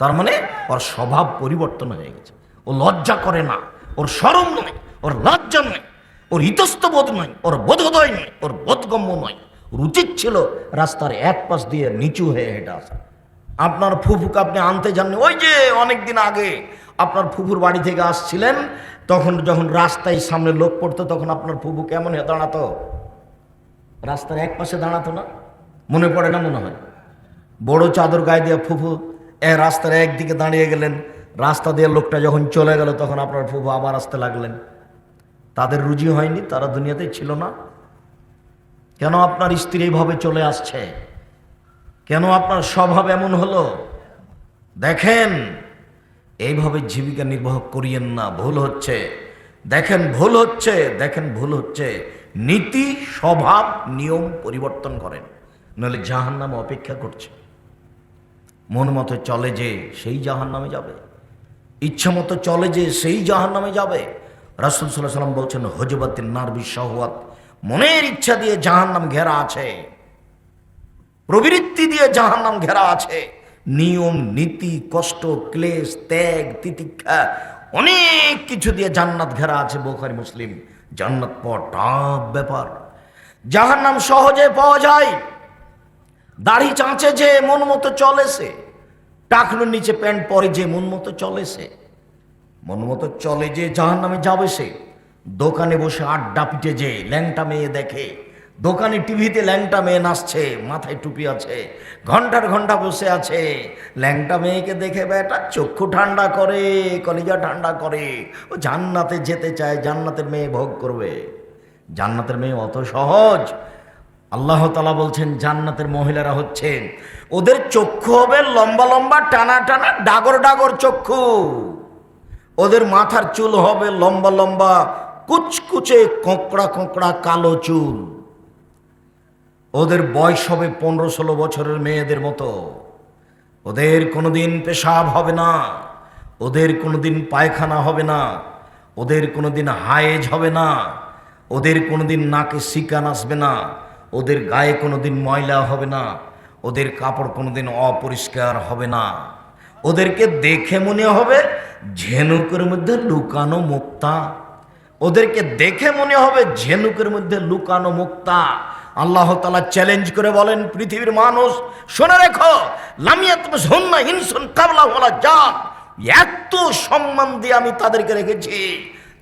A: তার মানে ওর স্বভাব পরিবর্তন হয়ে গেছে। ও লজ্জা করে না, ওর শরম নয়, ওর লজ্জা নয়, ওর ইতস্তবোধ নয়, ওর বোধোদয় নয়, ওর বোধগম্য নয়। ওর উচিত ছিল রাস্তার এক পাশ দিয়ে নিচু হয়ে হেঁটে আসা। আপনার ফুফুকে আপনি আনতে যাননি, ওই যে অনেক দিন আগে আপনার ফুফুর বাড়ি থেকে আসছিলেন, তখন যখন রাস্তায় সামনে লোক পড়তো তখন আপনার ফুফু কেমন হয়ে দাঁড়াতো? রাস্তার এক পাশে দাঁড়াতো না? মনে পড়ে না মনে হয়? বড় চাদর গায়ে দিয়ে ফুফু রাস্তার একদিকে দাঁড়িয়ে গেলেন, রাস্তা দিয়ে লোকটা যখন চলে গেল তখন আপনার ফুফু আবার আসতে লাগলেন। তাদের রুজি হয়নি, তারা দুনিয়াতে ছিল না। কেন আপনার স্ত্রী এইভাবে চলে আসছে? কেন আপনার স্বভাব এমন হলো? দেখেন, এইভাবে জীবিকা নির্বাহ করিয়েন না, ভুল হচ্ছে। দেখেন ভুল হচ্ছে, দেখেন ভুল হচ্ছে। নীতি স্বভাব নিয়ম পরিবর্তন করেন, নইলে জাহান্নাম অপেক্ষা করছে। মন মতো চলে যে সেই জাহান্নামে যাবে, ইচ্ছা মতো চলে যে সেই জাহান্নামে যাবে। রাসূল সাল্লাল্লাহু আলাইহি ওয়াসাল্লাম বলছেন, হুজবাতিন নার বিশাহওয়াত, মনের ইচ্ছা দিয়ে জাহান্নাম ঘেরা আছে, প্রবৃত্তি দিয়ে জাহান্নাম ঘেরা আছে। নিয়ম নীতি কষ্ট ক্লেশ ত্যাগ তিতিক্ষা অনেক কিছু দিয়ে জান্নাত ঘেরা আছে। বুখারী মুসলিম। জান্নাত পাওয়া টাফ ব্যাপার, জাহান্নাম সহজে পাওয়া যায়। দাড়ি চাঁচে যে মন মতো চলেছে, টাকনুর নিচে প্যান্ট পরে যে মন মতো চলেছে, মন মতো চলে যে জাহান্নামে যাবে সে। দোকানে বসে আড্ডা পিটে যে ল্যাংটা মেয়ে দেখে, দোকানে টিভিতে ল্যাংটা মেয়ে নাচছে, মাথায় টুপি আছে, ঘন্টার ঘন্টা বসে আছে, ল্যাংটা মেয়েকে দেখে বেটা চক্ষু ঠান্ডা করে, কলিজা ঠান্ডা করে। ও জান্নাতে যেতে চায়, জান্নাতের মেয়ে ভোগ করবে। জান্নাতের মেয়ে অত সহজ? আল্লাহ তাআলা বলছেন জান্নাতের মহিলারা হচ্ছে, ওদের চক্ষু হবে লম্বা লম্বা টানা টানা ডাগর ডাগর চক্ষু, ওদের মাথার চুল হবে লম্বা লম্বা কুচকুচে কোঁকড়া কোঁকড়া কালো চুল, ওদের বয়স হবে 15-16 বছরের মেয়েদের মতো। ওদের কোনোদিন পেশাব হবে না, ওদের কোনোদিন পায়খানা হবে না, ওদের কোনোদিন হায়েজ হবে না, ওদের কোনোদিন নাকে শিকান আসবে না, ওদের গায়ে কোনোদিন ময়লা হবে না, ওদের কাপড় কোনোদিন অপরিষ্কার হবে না। ওদেরকে দেখে মনে হবে ঝিনুকের মধ্যে লুকানো মুক্তা, ওদেরকে দেখে মনে হবে ঝিনুকের মধ্যে লুকানো মুক্তা। আল্লাহ তাআলা চ্যালেঞ্জ করে বলেন, পৃথিবীর মানুষ শুনে রেখো, লামিয়াতমুসহুন্না ইনসুন কাবলা ওয়ালা জান, এত সম্মান দিয়ে আমি তাদেরকে রেখেছি,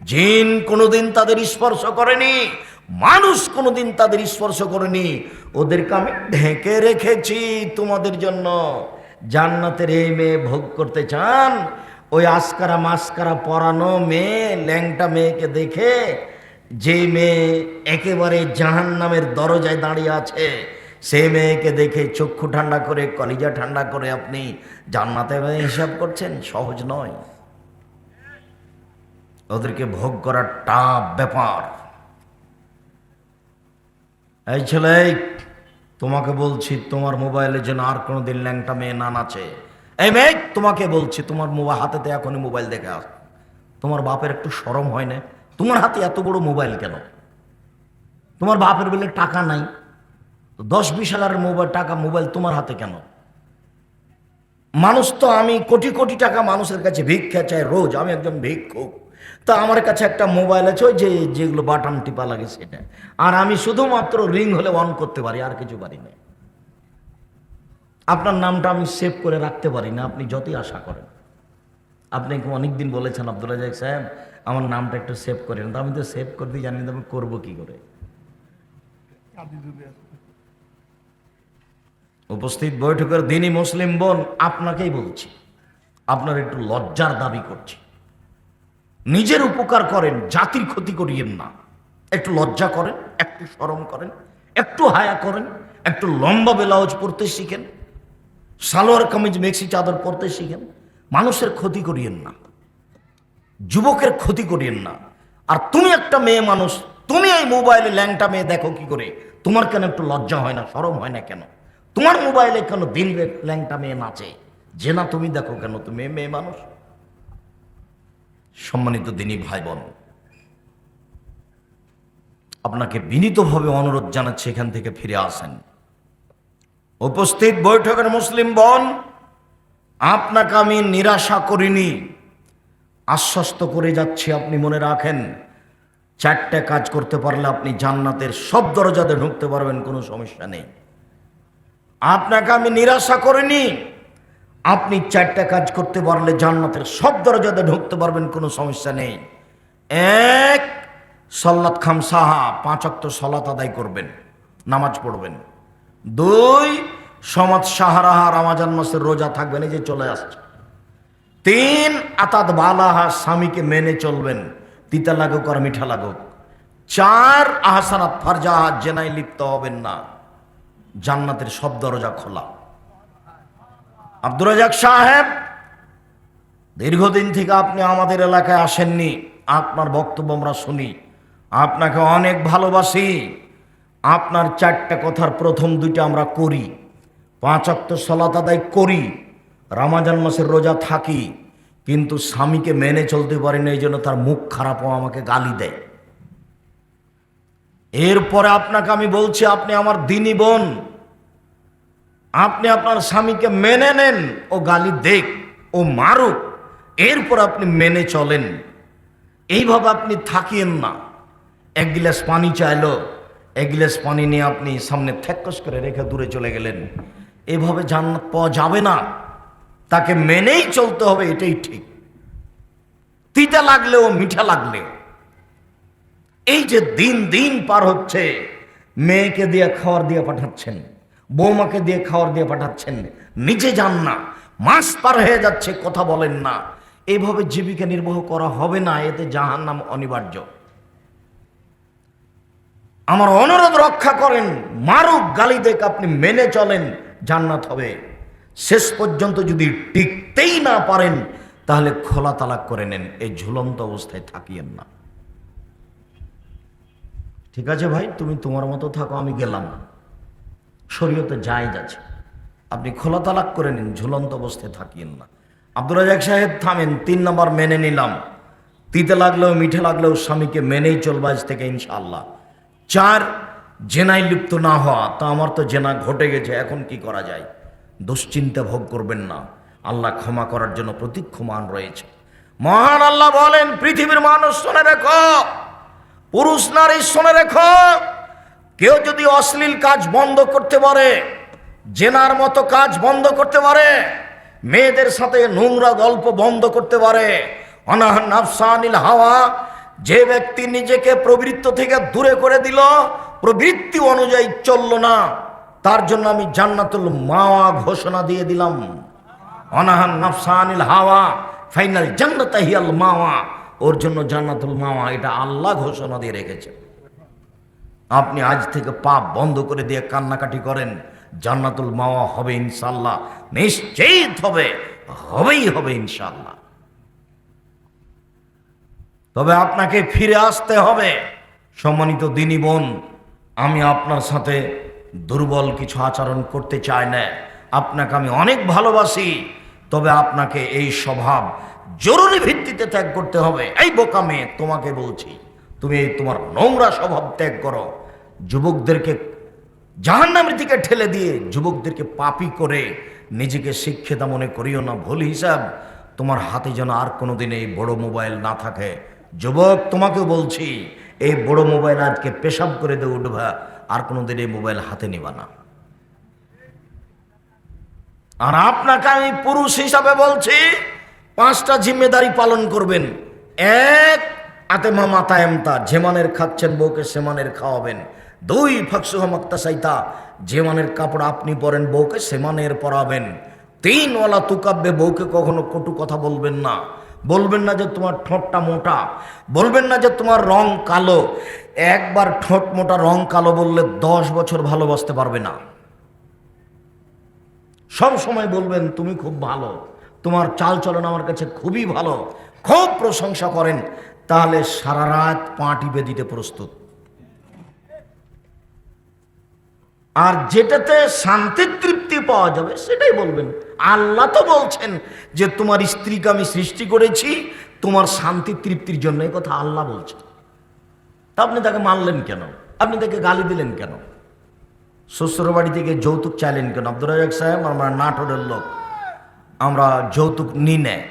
A: জিন কোনোদিন তাদের স্পর্শ করেনি, মানুষ কোনোদিন তাদের স্পর্শ করেনি। ওদেরকে আমি ঢেকে রেখেছি তোমাদের জন্য। জান্নাতের এই মেয়ে ভোগ করতে চান? ওই আস্কারা মাস্কারা পরানো মেয়ে, ল্যাংটা মেয়েকে দেখে, যে মেয়ে একেবারে জাহান্নামের দরজায় দাঁড়িয়ে আছে, সেই মেয়েকে দেখে চক্ষু ঠান্ডা করে কলিজা ঠান্ডা করে আপনি জান্নাতের হিসাব করছেন? সহজ নয়। ওদেরকে ভোগ করার টাফ ব্যাপার। এই ছেলে, তোমাকে বলছি তোমার মোবাইলের জন্য আর কোনোদিন ল্যাংটা মেয়ে না নাচে। এই মেয়ে, তোমাকে বলছি তোমার মোবাইল হাতেতে এখনই মোবাইল দেখে আস। তোমার বাপের একটু শরম হয় না? তোমার হাতে এত বড় মোবাইল কেন? তোমার বাপের বলে টাকা নাই, 10-20 হাজারের মোবাইল টাকা মোবাইল তোমার হাতে কেন? মানুষ তো, আমি কোটি কোটি টাকা মানুষের কাছে ভিক্ষা চাই রোজ, আমি একজন ভিক্ষুক, তা আমার কাছে একটা মোবাইল আছে ওই যেগুলো বাটন টিপা লাগে সেটা, আর আমি শুধুমাত্র রিং হলে অন করতে পারি, আর কিছু পারি না। আপনার নামটা আমি সেভ করে রাখতে পারি না, আপনি যতই আশা করেন। আপনি অনেকদিন বলেছেন আব্দুল রাজ্জাক সাহেব আমার নামটা একটু সেভ করেন, তো আমি তো সেভ করতে জানি না, আমি করবো কি করে? উপস্থিত বৈঠকের দিনই মুসলিম বোন, আপনাকেই বলছি, আপনার একটু লজ্জার দাবি করছি। নিজের উপকার করেন, জাতির ক্ষতি করিয়েন না। একটু লজ্জা করেন, একটু শরম করেন, একটু হায়া করেন, একটু লম্বা ব্লাউজ পরতে শিখেন, সালোয়ার কামিজ মেক্সি চাদর পরতে শিখেন। মানুষের ক্ষতি করিয়েন না, যুবকের ক্ষতি করিয়েন না। আর তুমি একটা মেয়ে মানুষ, তুমি এই মোবাইলে ল্যাংটা মেয়ে দেখো কি করে? তোমার কেন একটু লজ্জা হয় না, শরম হয় না কেন? তোমার মোবাইলে কেন দিন রাত ল্যাংটা মেয়ে নাচে? যে না তুমি দেখো কেন? তুমি মেয়ে মানুষ। সম্মানিত দিনী ভাই বোন, আপনাকে বিনীতভাবে অনুরোধ জানাচ্ছি এখান থেকে ফিরে আসেন। উপস্থিত বৈঠকের মুসলিম বোন, আপনাকে আমি নিরাশা করিনি, আশ্বস্ত করে যাচ্ছি। আপনি মনে রাখেন, 4টে কাজ করতে পারলে আপনি জান্নাতের সব দরজাতে ঢুকতে পারবেন, কোনো সমস্যা নেই। আপনাকে আমি নিরাশা করিনি, আপনি 4টে কাজ করতে পারলে জান্নাতের সব দরজাতে ঢুকতে পারবেন, কোনো সমস্যা নেই। 1, সল্লাত খামসাহা, 5 ওয়াক্ত সলাত আদায় করবেন, নামাজ পড়বেন। 2, সমাজ সাহারাহা, রমজান মাসের রোজা থাকবেন, এই যে চলে আসছে। 3, আতাত বালাহা, স্বামীকে মেনে চলবেন, তিতা লাগুক আর মিঠা লাগুক। 4, আহসানাত ফারজাহা, জেনায় লিপ্ত হবেন না। জান্নাতের সব দরজা খোলা। আব্দুর রাজাক সাহেব, দীর্ঘদিন থেকে আপনি আমাদের এলাকায় আসেননি, আপনার বক্তব্য আমরা শুনি, আপনাকে অনেক ভালোবাসি। আপনার 4টে কথার প্রথম 2টা আমরা করি, 5 ওয়াক্ত সালাত আদায় করি, রমজান মাসের রোজা থাকি, কিন্তু স্বামীকে মেনে চলতে পারি না, এই জন্য তার মুখ খারাপ ও আমাকে গালি দেয়। এরপরে আপনাকে আমি বলছি, আপনি আমার দিনী বোন, আপনি আপনার স্বামীকে মেনে নেন, ও গালি দেখ, ও মারুক, এরপর আপনি মেনে চলেন। এইভাবে আপনি থাকিয়েন না। 1 গ্লাস পানি চাইলো, 1 গ্লাস পানি নিয়ে আপনি সামনে থেক্কস করে রেখে দূরে চলে গেলেন। এভাবে জান্নাত পাওয়া যাবে না, তাকে মেনেই চলতে হবে, এটাই ঠিক। তিতা লাগলেও মিঠা লাগলেও। এই যে দিন দিন পার হচ্ছে, মেয়েকে দিয়ে খাওয়ার দিয়ে পাঠাচ্ছেন, বৌমাকে দিয়ে খাওয়ার দিয়ে পাঠাচ্ছেন, নিজে যান না, মাস পার হয়ে যাচ্ছে, কথা বলেন না। এইভাবে জীবিকা নির্বাহ করা হবে না, এতে জাহান্নাম অনিবার্য। আমার অনুরোধ রক্ষা করেন, মারুক গালি দেখ, আপনি মেনে চলেন, জান্নাত হবে। শেষ পর্যন্ত যদি টিকতেই না পারেন, তাহলে খোলা তালাক করে নেন, এই ঝুলন্ত অবস্থায় থাকিয়েন না। ঠিক আছে ভাই, তুমি তোমার মতো থাকো, আমি গেলাম, শরীয়তে জায়েজ আছে, আপনি খোলা তালাক করে নিন, ঝুলন্ত অবস্থায় থাকিয়েন না। আব্দুর রাজাক সাহেব থামেন। 3 নম্বর মেনে নিলাম, তিতে লাগলেও মিঠে লাগলেও স্বামীকে মেনেই চলবা আজ থেকে ইনশাআল্লাহ। 4, জেনায় লিপ্ত না হওয়া। তা আমার তো জেনা ঘটে গেছে, এখন কি করা যায়? দুশ্চিন্তা ভোগ করবেন না, আল্লাহ ক্ষমা করার জন্য প্রতীক্ষমান রয়েছে। মহান আল্লাহ বলেন, পৃথিবীর মানুষ শুনে রেখো, পুরুষ নারী শুনে রেখো, কেউ যদি অশ্লীল কাজ বন্ধ করতে পারে, জেনার মতো কাজ বন্ধ করতে পারে, মেয়েদের সাথে নোংরা গল্প বন্ধ করতে পারে, অনাহ নাফসানিল হাওয়া, যে ব্যক্তি নিজেকে প্রবৃত্তি থেকে দূরে করে দিল, প্রবৃত্তি অনুযায়ী চলল না, তার জন্য আমি জান্নাতুল মাওয়া ঘোষণা দিয়ে দিলাম। অনাহ নাফসানিল হাওয়া ফাইনাল জান্নাতা হিয়াল মাওয়া, ওর জন্য জান্নাতুল মাওয়া, এটা আল্লাহ ঘোষণা দিয়ে রেখেছে। আপনি আজ থেকে পাপ বন্ধ করে দিয়ে কান্নাকাটি করেন, জান্নাতুল মাওয়া হবে ইনশাআল্লাহ, নিশ্চিত হবে, হবেই হবে ইনশাআল্লাহ। তবে আপনাকে ফিরে আসতে হবে। সম্মানিত দিনী বোন, আমি আপনার সাথে দুর্বল কিছু আচরণ করতে চাই না, আপনাকে আমি অনেক ভালোবাসি, তবে আপনাকে এই স্বভাব জরুরি ভিত্তিতে ত্যাগ করতে হবে। এই বোকা মেয়ে, তোমাকে বলছি, তুমি এই তোমার নোংরা স্বভাব ত্যাগ করো। যুবকদেরকে জাহান্নামের দিকে ঠেলে দিয়ে যুবকদেরকে পাপী করে নিজেকে শিক্ষিত মনে করিও না। ভুল হিসাব, তোমার হাতে যেন আর কোনোদিন এই বড় মোবাইল না থাকে। যুবক, তোমাকেও বলছি, এই বড় মোবাইল আজকে পেশাব করে দিয়ে উঠবা, আর কোনোদিন এই মোবাইল হাতে নিবা না। আর আপনাকে আমি পুরুষ হিসাবে বলছি, 5টা জিম্মেদারি পালন করবেন। 1, আতেমা মাতায়ামতা, যেমানের খাচ্ছেন বউকে সেমানের খাওয়াবেন। 2, ফাকসুহা মাক্তাসাইতা, যেমানের কাপড় আপনি পরেন বউকে সেমানের পরাবেন। 3, ওয়ালা তুকাব্বে, বউকে কখনো কটু কথা বলবেন না, বলবেন না যে তোমার ঠোঁটটা মোটা, বলবেন না যে তোমার রং কালো। একবার ঠোঁট মোটা রং কালো বললে 10 বছর ভালোবাসতে পারবে না। সব সময় বলবেন তুমি খুব ভালো, তোমার চাল চলন আমার কাছে খুবই ভালো, খুব প্রশংসা করেন, তাহলে সারা রাত পা টিপে দিতে প্রস্তুত। আর যেটাতে শান্তির তৃপ্তি পাওয়া যাবে সেটাই বলবেন। আল্লাহ তো বলছেন যে তোমার স্ত্রীকে আমি সৃষ্টি করেছি তোমার শান্তি তৃপ্তির জন্য, এই কথা আল্লাহ বলছেন। তা আপনি তাকে মারলেন কেন? আপনি তাকে গালি দিলেন কেন? শ্বশুর বাড়ি থেকে যৌতুক চাইলেন কেন? আব্দুর রাজাক সাহেব, আমরা নাটোরের লোক, আমরা যৌতুক নি নেয়।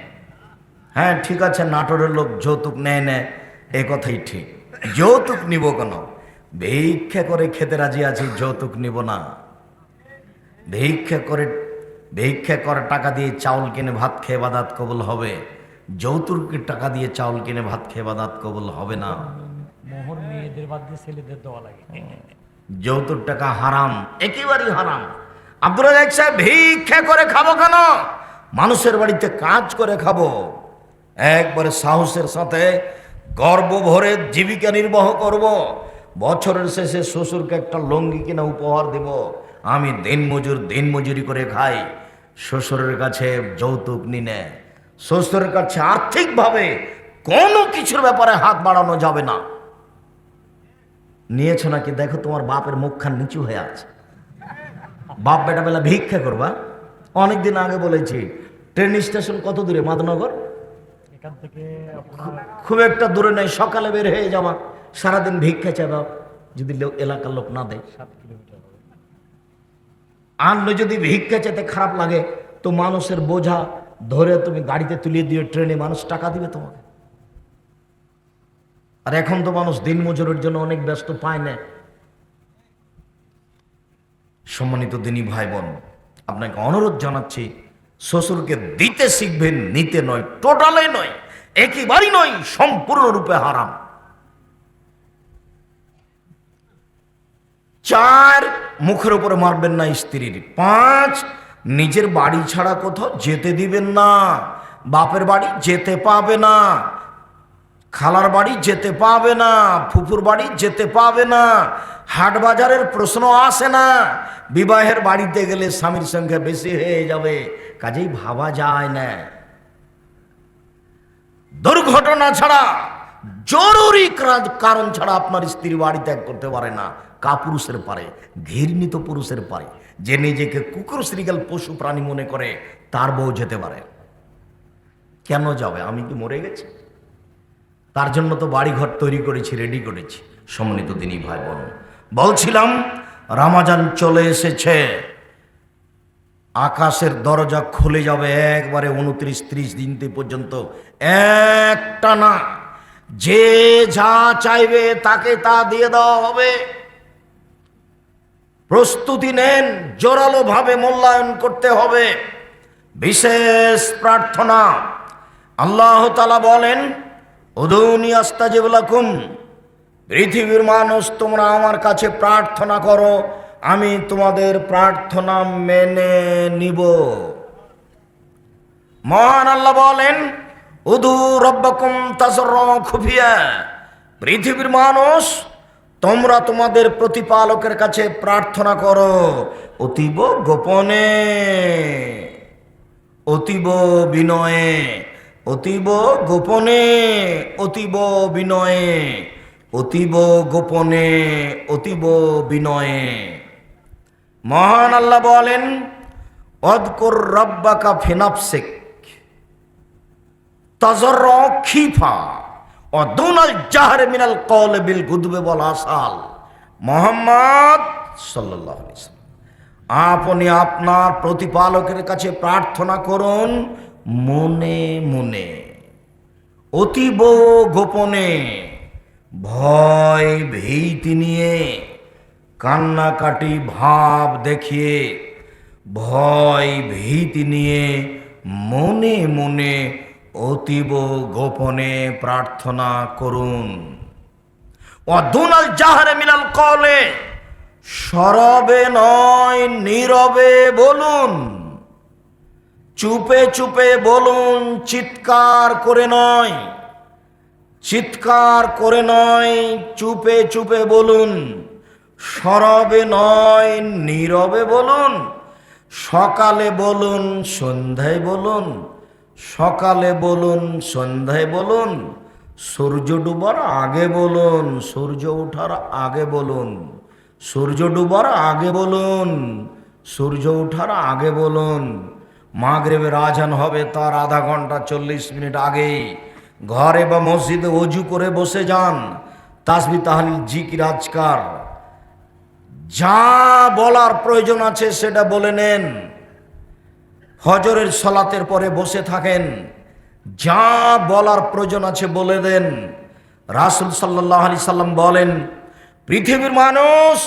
A: হ্যাঁ ঠিক আছে, নাটোরের লোক যৌতুক নেয়, এ কথাই ঠিক। যৌতুক নিব কেন? ভিক্ষা করে খেতে রাজি আছি, যৌতুক নিব না। ভিক্ষা করে টাকা দিয়ে চাউল কিনে ভাত খেয়ে বাদাত কবুল হবে, যৌতুকের টাকা দিয়ে চাউল কিনে ভাত খেয়ে বাদাত কবুল হবে না।
B: মোহর মেয়েদের বাদ দিয়ে ছেলেদের দেওয়া লাগে।
A: যৌতুক টাকা হারাম, একেবারেই হারাম। আব্দুর রাজাক সাহেব, ভিক্ষা করে খাবো কেন? মানুষের বাড়িতে কাজ করে খাবো, একবারে সাহসের সাথে গর্ব ভরে জীবিকা নির্বাহ করব। বছরের শেষে শ্বশুরকে একটা লুঙ্গি কিনা উপহার দেব। আমি দিনমজুরি করে খাই, শ্বশুরের কাছে যৌতুক নিনে। শ্বশুরের কাছে আর্থিকভাবে কোনো কিছুর ব্যাপারে হাত বাড়ানো যাবে না। নিয়েছো নাকি দেখো, তোমার বাপের মুখখান নিচু হয়ে আছে। বাপ বেটা বেলা ভিক্ষা করবা। অনেকদিন আগে বলেছি, ট্রেন স্টেশন কত দূরে? মাদনগর
B: এখান থেকে
A: খুব একটা দূরে নেই। সকালে বের হয়ে যাওয়া, সারাদিন ভিক্ষা চাইবা, যদি এলাকার লোক না দেয়।
B: 7 কিলোমিটার হবে।
A: আর যদি ভিক্ষা চাইতে খারাপ লাগে তো মানুষের বোঝা ধরে তুমি গাড়িতে তুলিয়ে দিয়ে ট্রেনে, মানুষ টাকা দিবে তোমাকে। আর এখন তো মানুষ দিন মজুরের জন্য অনেক ব্যস্ত, পায় না। সম্মানিত দিনী ভাই বোন, আপনাকে অনুরোধ জানাচ্ছি, শ্বশুরকে দিতে শিখবেন, নিতে নয়। টোটালে নয়, একেবারেই নয়, সম্পূর্ণরূপে হারাম। 4, মুখের উপরে মারবেন না স্ত্রীর। 5, নিজের বাড়ি ছাড়া কোথাও যেতে দিবেন না। বাপের বাড়ি যেতে পাবে না, খালার বাড়ি যেতে পাবে না, ফুফুর বাড়ি যেতে পাবে না, হাট বাজারের প্রশ্ন আসে না। বিবাহের বাড়িতে গেলে স্বামীর সংখ্যা বেশি হয়ে যাবে, কাজেই ভাবা যায় না। দুর্ঘটনা ছাড়া, জরুরি কারণ ছাড়া আপনার স্ত্রী বাড়ি ত্যাগ করতে পারে না। কাপুরুষের পারে, ঘৃণিত পুরুষের পারে, যে নিজেকে কুকুর শ্রীগাল পশু প্রাণী মনে করে, তার বউ যেতে পারে। কেন যাবে? আমি কি মরে গেছি? তার জন্য তো বাড়িঘর তৈরি করেছি, রেডি করেছি। সম্মানিত দিনী ভাই বোন, বলছিলাম রমজান চলে এসেছে, আকাশের দরজা খুলে যাবে একবারে 29-30 দিন পর্যন্ত একটানা। যে যা চাইবে তাকে তা দিয়ে দেওয়া হবে। প্রস্তুতি নেন, জোরালো ভাবে মূল্যায়ন করতে হবে। বিশেষ প্রার্থনা, আল্লাহ তাআলা বলেন, উদুনি আস্তাজিব লাকুম, পৃথিবীর মানুষ তোমরা আমার কাছে প্রার্থনা করো, আমি তোমাদের প্রার্থনা মেনে নিব। মহান আল্লাহ বলেন, উদু রব্বাকুম তাজাররুআন খুফিয়া, পৃথিবীর মানুষ তোমরা তোমাদের প্রতিপালকের কাছে প্রার্থনা করো অতীব গোপনে, অতীব বিনয়ে, অতীব গোপনে, অতীব বিনয়ে, অতীব গোপনে, অতীব বিনয়ে। মহান আল্লাহ বলেন, অযকুর রাব্বাকা ফি নাফসিক তাজাররুআন খিফা ওয়া দুনাল জাহরি মিনাল কওলি বিল গুদবি ওয়াল আসাল। মুহাম্মদ সাল্লাল্লাহু আলাইহি ওয়াসাল্লাম, আপনি আপনার প্রতিপালকের কাছে প্রার্থনা করুন মনে মনে, অতীব গোপনে, ভয় ভীতি নিয়ে, কান্নাকাটি ভাব দেখিয়ে, ভয় ভীতি নিয়ে মনে মনে অতীব গোপনে প্রার্থনা করুন। ওয়াদুনাল জাহরে মিনাল কওলে, সরবে নয় নীরবে বলুন। চুপে চুপে বলুন, চিৎকার করে নয়, চিৎকার করে নয়, চুপে চুপে বলুন, সরবে নয়, নীরবে বলুন। সকালে বলুন, সন্ধ্যায় বলুন, সকালে বলুন, সন্ধ্যায় বলুন, সূর্য ডুবার আগে বলুন, সূর্য ওঠার আগে বলুন, সূর্য ডুবার আগে বলুন, সূর্য ওঠার আগে বলুন। মাগরিবের আজান হবে তার আধা ঘন্টা 40 মিনিট আগেই ঘরে বা মসজিদে অজু করে বসে যান, তাসবিহ তাহলিল জিকির আজকার যা বলার প্রয়োজন আছে সেটা বলে নেন। ফজরের সালাতের পরে বসে থাকেন, যা বলার প্রয়োজন আছে বলে দেন। রাসূল সাল্লাল্লাহু আলাইহি সাল্লাম বলেন, পৃথিবীর মানুষ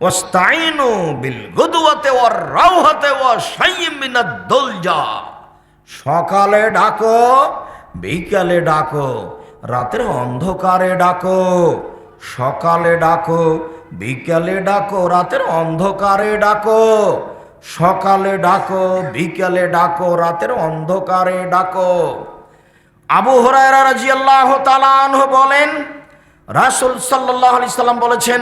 A: ওয়াস্তাইনু বিল গুদওয়াতি ওয়ার রাওহাতি ওয়া শাইয়্যিম মিনাদ দুলজা, সকালে ডাকো, বিকালে ডাকো, রাতের অন্ধকারে ডাকো। সকালে ডাকো, বিকালে ডাকো, রাতের অন্ধকারে ডাকো। সকালে ডাকো, বিকালে ডাকো, রাতের অন্ধকারে ডাকো। আবু হুরায়রা রাদিয়াল্লাহু তাআলা আনহু বলেন, রাসূল সাল্লাল্লাহু আলাইহি সাল্লাম বলেছেন,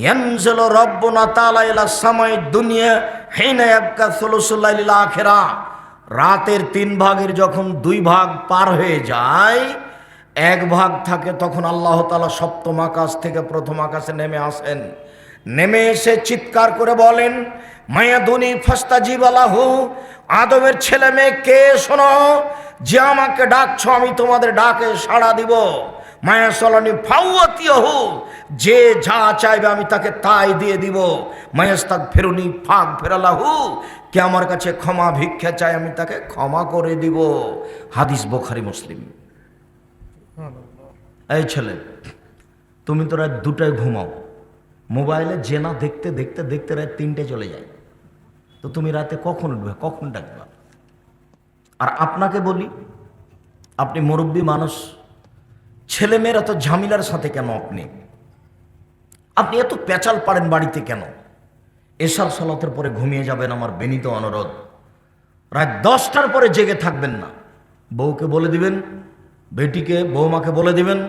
A: ইয়ানজিলু রাব্বুনা তাআলা ইলা সামাই দুনিয়া হিনা ইয়াবকা সুলুসুল লাইলিল আখিরা, রাতের 3 ভাগের যখন 2 ভাগ পার হয়ে যায়, 1 ভাগ থাকে, তখন আল্লাহ তাআলা সপ্তম আকাশ থেকে প্রথম আকাশে নেমে আসেন। নেমে এসে চিৎকার করে বলেন, মায়াদুনি ফাস্তাজিব লাহু, আদমের ছেলে মেয়ে কে শোনো, যে আমাকে ডাকছো আমি তোমাদের ডাকে সাড়া দিব। মায়া সলানি ফাওয়াতিয়াহু, যে যা চাইবে আমি তাকে তাই দিয়ে দিব। মায়াস্তাক ফেরুনি ফাক ফেরালাহু, কে আমার কাছে ক্ষমা ভিক্ষা চাই আমি তাকে ক্ষমা করে দিব। হাদিস বুখারী মুসলিম। এই ছেলে, তুমি তো রাত 2টায় ঘুমাও, মোবাইলে জেনা দেখতে দেখতে দেখতে রাত 3টে চলে যায়, তো তুমি রাতে কখন উঠবে, কখন ডাকবা? আর আপনাকে বলি, আপনি মুরব্বী মানুষ, ছেলেমেয়েরা তো ঝামেলার সাথে কেন, আপনি এত পেঁচাল পারেন বাড়িতে কেন? এশার সালাতের পরে ঘুমিয়ে যাবেন, আমার বিনীত অনুরোধ। রাত 10টার পরে জেগে থাকবেন না। বউকে বলে দিবেন, বেটিকে বৌমাকে বলে দিবেন,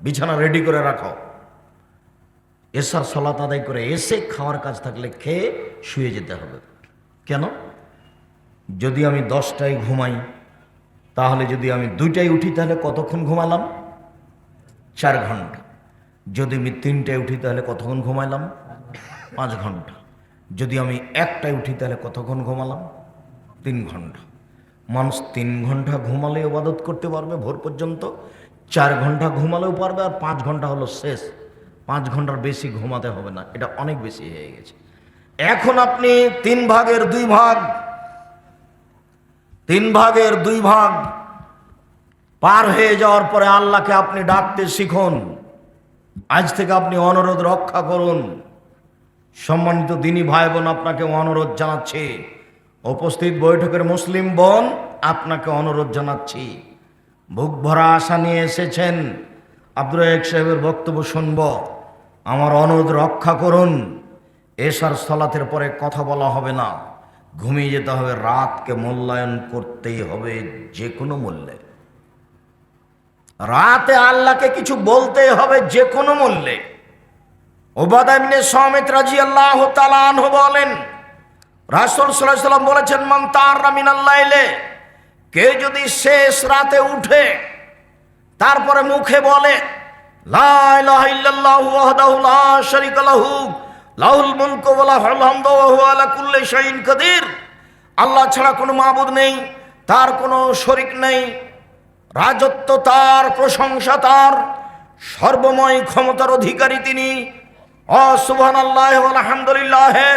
A: বিছানা রেডি করে রাখো। এশার সালাত আদায় করে এসে খাওয়ার কাজ থাকলে খেয়ে শুয়ে যেতে হবে। কেন? যদি আমি 10টায় ঘুমাই, তাহলে যদি আমি 2টায় উঠি তাহলে কতক্ষণ ঘুমালাম? 4 ঘন্টা। যদি আমি 3টায় উঠি তাহলে কতক্ষণ ঘুমাইলাম? 5 ঘন্টা। যদি আমি 1টায় উঠি তাহলে কতক্ষণ ঘুমালাম? 3 ঘন্টা। মানুষ 3 ঘন্টা ঘুমালে ইবাদত করতে পারবে ভোর পর্যন্ত, 4 ঘন্টা ঘুমালেও পারবে, আর 5 ঘন্টা হলো শেষ। 5 ঘন্টার বেশি ঘুমাতে হবে না, এটা অনেক বেশি হয়ে গেছে। এখন আপনি 3 ভাগের 2 ভাগ, 3 ভাগের 2 ভাগ পার হয়ে যাওয়ার পরে আল্লাহকে আপনি ডাকতে শিখুন। আজ থেকে আপনি অনুরোধ রক্ষা করুন। সম্মানিত দিনী ভাই বোন, আপনাকে অনুরোধ জানাচ্ছি, উপস্থিত বৈঠকের মুসলিম বোন, আপনাকে অনুরোধ জানাচ্ছি, বুক ভরা আশা নিয়ে এসেছেন, আব্দুর রাজ্জাক সাহেবের বক্তব্য শুনব, আমার অনুরোধ রক্ষা করুন। এশার সালাতের পরে কথা বলা হবে না, ঘুমিয়ে যেতে হবে। রাতকে মূল্যায়ন করতেই হবে যে কোনো মূল্যে। রাতে আল্লাহকে কিছু বলতেই হবে যে কোনো মূল্যে। উবাদা ইবনে সামিত রাদিয়াল্লাহু তাআলা আনহু বলেন, রাসূল সাল্লাল্লাহু আলাইহি ওয়াসাল্লাম বলেছেন, মান তাআরা মিনাল লাইলে, কে যদি শেষ রাতে উঠে তারপরে মুখে বলে, লা ইলাহা ইল্লাল্লাহু ওয়াহদাহু লা শারীকা লাহু লাহুল মুলকু ওয়া লাহুল হামদু ওয়া হুয়া আলা কুল্লি শাইইন কাদির, আল্লাহ ছাড়া কোনো মাবুদ নেই, তার কোনো শরীক নেই, রাজত্ব তার, প্রশংসা তার, সর্বময় ক্ষমতার অধিকারী তিনি। সুবহানাল্লাহি ওয়া আলহামদুলিল্লাহি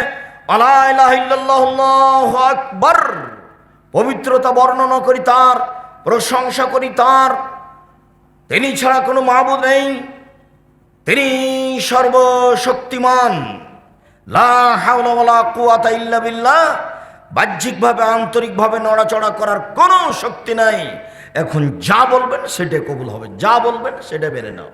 A: ওয়া লা ইলাহা ইল্লাল্লাহু আল্লাহু আকবার, পবিত্রতা বর্ণনা করি তার, প্রশংসা করি তার, তিনি ছাড়া কোনো মাবুদ নেই, তিনি সর্বশক্তিমান। লা হাওলা ওয়ালা কুওয়াতা ইল্লা বিল্লাহ, বাহ্যিকভাবে আন্তরিকভাবে নড়াচড়া করার কোনো শক্তি নাই। এখন যা বলবেন সেটাই কবুল হবে, যা বলবেন সেটা মেনে নাও।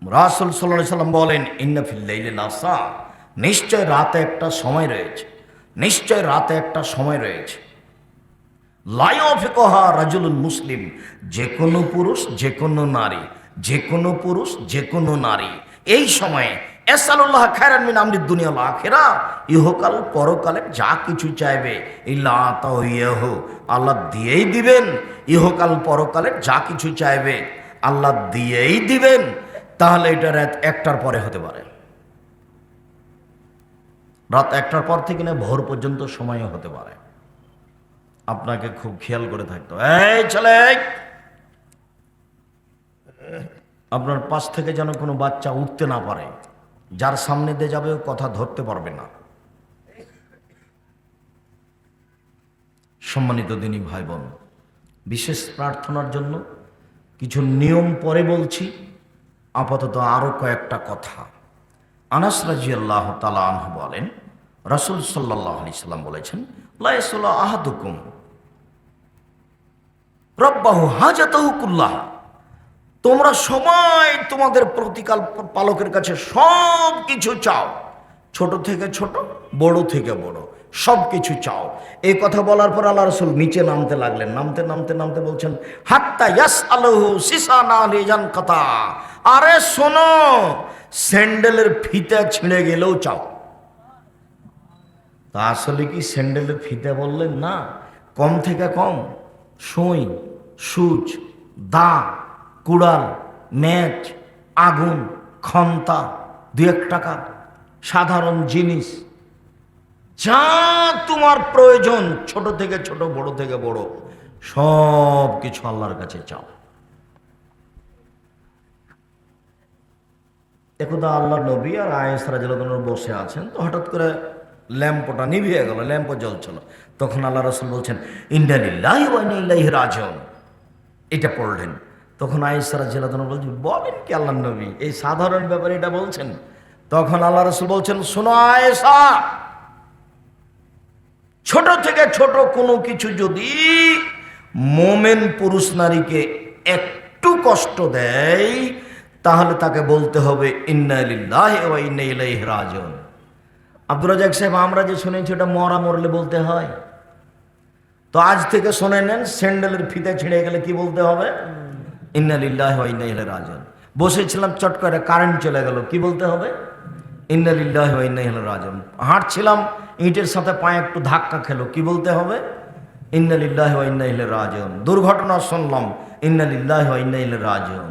A: রাসূল সাল্লাল্লাহু আলাইহি সাল্লাম বলেন, ইন্না ফিল লাইলি লাসা, নিশ্চয় রাতে একটা সময় রয়েছে, নিশ্চয় রাতে একটা সময় রয়েছে, লা ইয়াফিকুহা রাজুলুন মুসলিম, যে কোনো পুরুষ যে কোনো নারী, যে কোনো পুরুষ যে কোনো নারী এই সময়ে এসালুল্লাহ খায়রান মিন আমরিদ দুনিয়া ওয়াল আখিরা, ইহকাল পরকালে যা কিছু চাইবে ইল্লা আতাইয়াহু, আল্লাহ দিয়েই দিবেন। ইহকাল পরকালে যা কিছু চাইবে আল্লাহ দিয়েই দিবেন। তাহলে এটা রাত 1টার পরে হতে পারে, রাত 1টার পর থেকে না ভোর পর্যন্ত সময়ও হতে পারে। আপনাকে খুব খেয়াল করে থাকতে হবে। এই ছেলে, আপনার পাশ থেকে যেন কোনো বাচ্চা উঠতে না পারে, যার সামনে দিয়ে যাবে ও কথা ধরতে পারবে না। সম্মানিত দিনী ভাই বোন, বিশেষ প্রার্থনার জন্য কিছু নিয়ম পরে বলছি, আপাতত আরো কয়েকটা কথা। আনাস রাদিয়াল্লাহু তাআলা আনহু বলেন, রাসূল সাল্লাল্লাহু আলাইহি সাল্লাম বলেছেন, লা ইয়াসুলু আহাদুকুম রব্বাহু হাজাতাহু কুল্লাহ, তোমরা সবাই তোমাদের প্রতিপাল পালকের কাছে সব কিছু চাও, ছোট থেকে ছোট, বড় থেকে বড়, সব কিছু চাও। এই কথা বলার পর আল্লাহ রাসূল নিচে নামতে লাগলেন। নামতে নামতে নামতে বলছেন, হাত্তা ইয়াসআলুহু সিসানা লিজান কাতা, আরে শোনো, স্যান্ডেলের ফিতা ছিঁড়ে গেলেও চাও। তা আসলে কি স্যান্ডেলের ফিতা বললেন না, কম থেকে কম সুই, সূচ, দা, কুড়াল, ম্যাচ, আগুন, খন্তা, 2-1 টাকা, সাধারণ জিনিস, যা তোমার প্রয়োজন, ছোট থেকে ছোট, বড় থেকে বড়, সব কিছু আল্লাহর কাছে চাও। একদা আল্লাহর নবী আর আয়েশা রাদিয়াল্লাহু আনহা বসে আছেন, তো হঠাৎ করে ল্যাম্পটা নিভিয়ে গেল, ল্যাম্পও জ্বলছিল। তখন আল্লাহ রাসূল বলছেন, ইন্না লিল্লাহি ওয়া ইন্না ইলাইহি রাজিউন, এটা পড়লেন। তখন আয়েশা রাদিয়াল্লাহু আনহা বলছেন, বলেন কি আল্লাহর নবী, এই সাধারণ ব্যাপারে এটা বলছেন? তখন আল্লাহ রাসূল বলছেন, শোনো আয়েশা, ছোট থেকে ছোট কোনো কিছু যদি মোমেন পুরুষ নারীকে একটু কষ্ট দেয়, তাহলে তাকে বলতে হবে ইন্না লিল্লাহি ওয়া ইন্না ইলাইহি রাজিউন। আব্দুর রাজ্জাক সাহেব, আমরা যে শুনেছি ওটা মরলে বলতে হয়, তো আজ থেকে শুনে নেন, স্যান্ডেলের ফিতা ছিঁড়ে গেলে কি বলতে হবে? ইন্না লিল্লাহি ওয়া ইন্না ইলাইহি রাজিউন। বসেছিলাম, চট করে কারেন্ট চলে গেল, কি বলতে হবে? ইন্না লিল্লাহি ওয়া ইন্না ইলাইহি রাজিউন। হাঁটছিলাম, ইটের সাথে পায়ে একটু ধাক্কা খেলো, কি বলতে হবে? ইন্না লিল্লাহি ওয়া ইন্না ইলাইহি রাজিউন। দুর্ঘটনা শুনলাম, ইন্না লিল্লাহি ওয়া ইন্না ইলাইহি রাজিউন।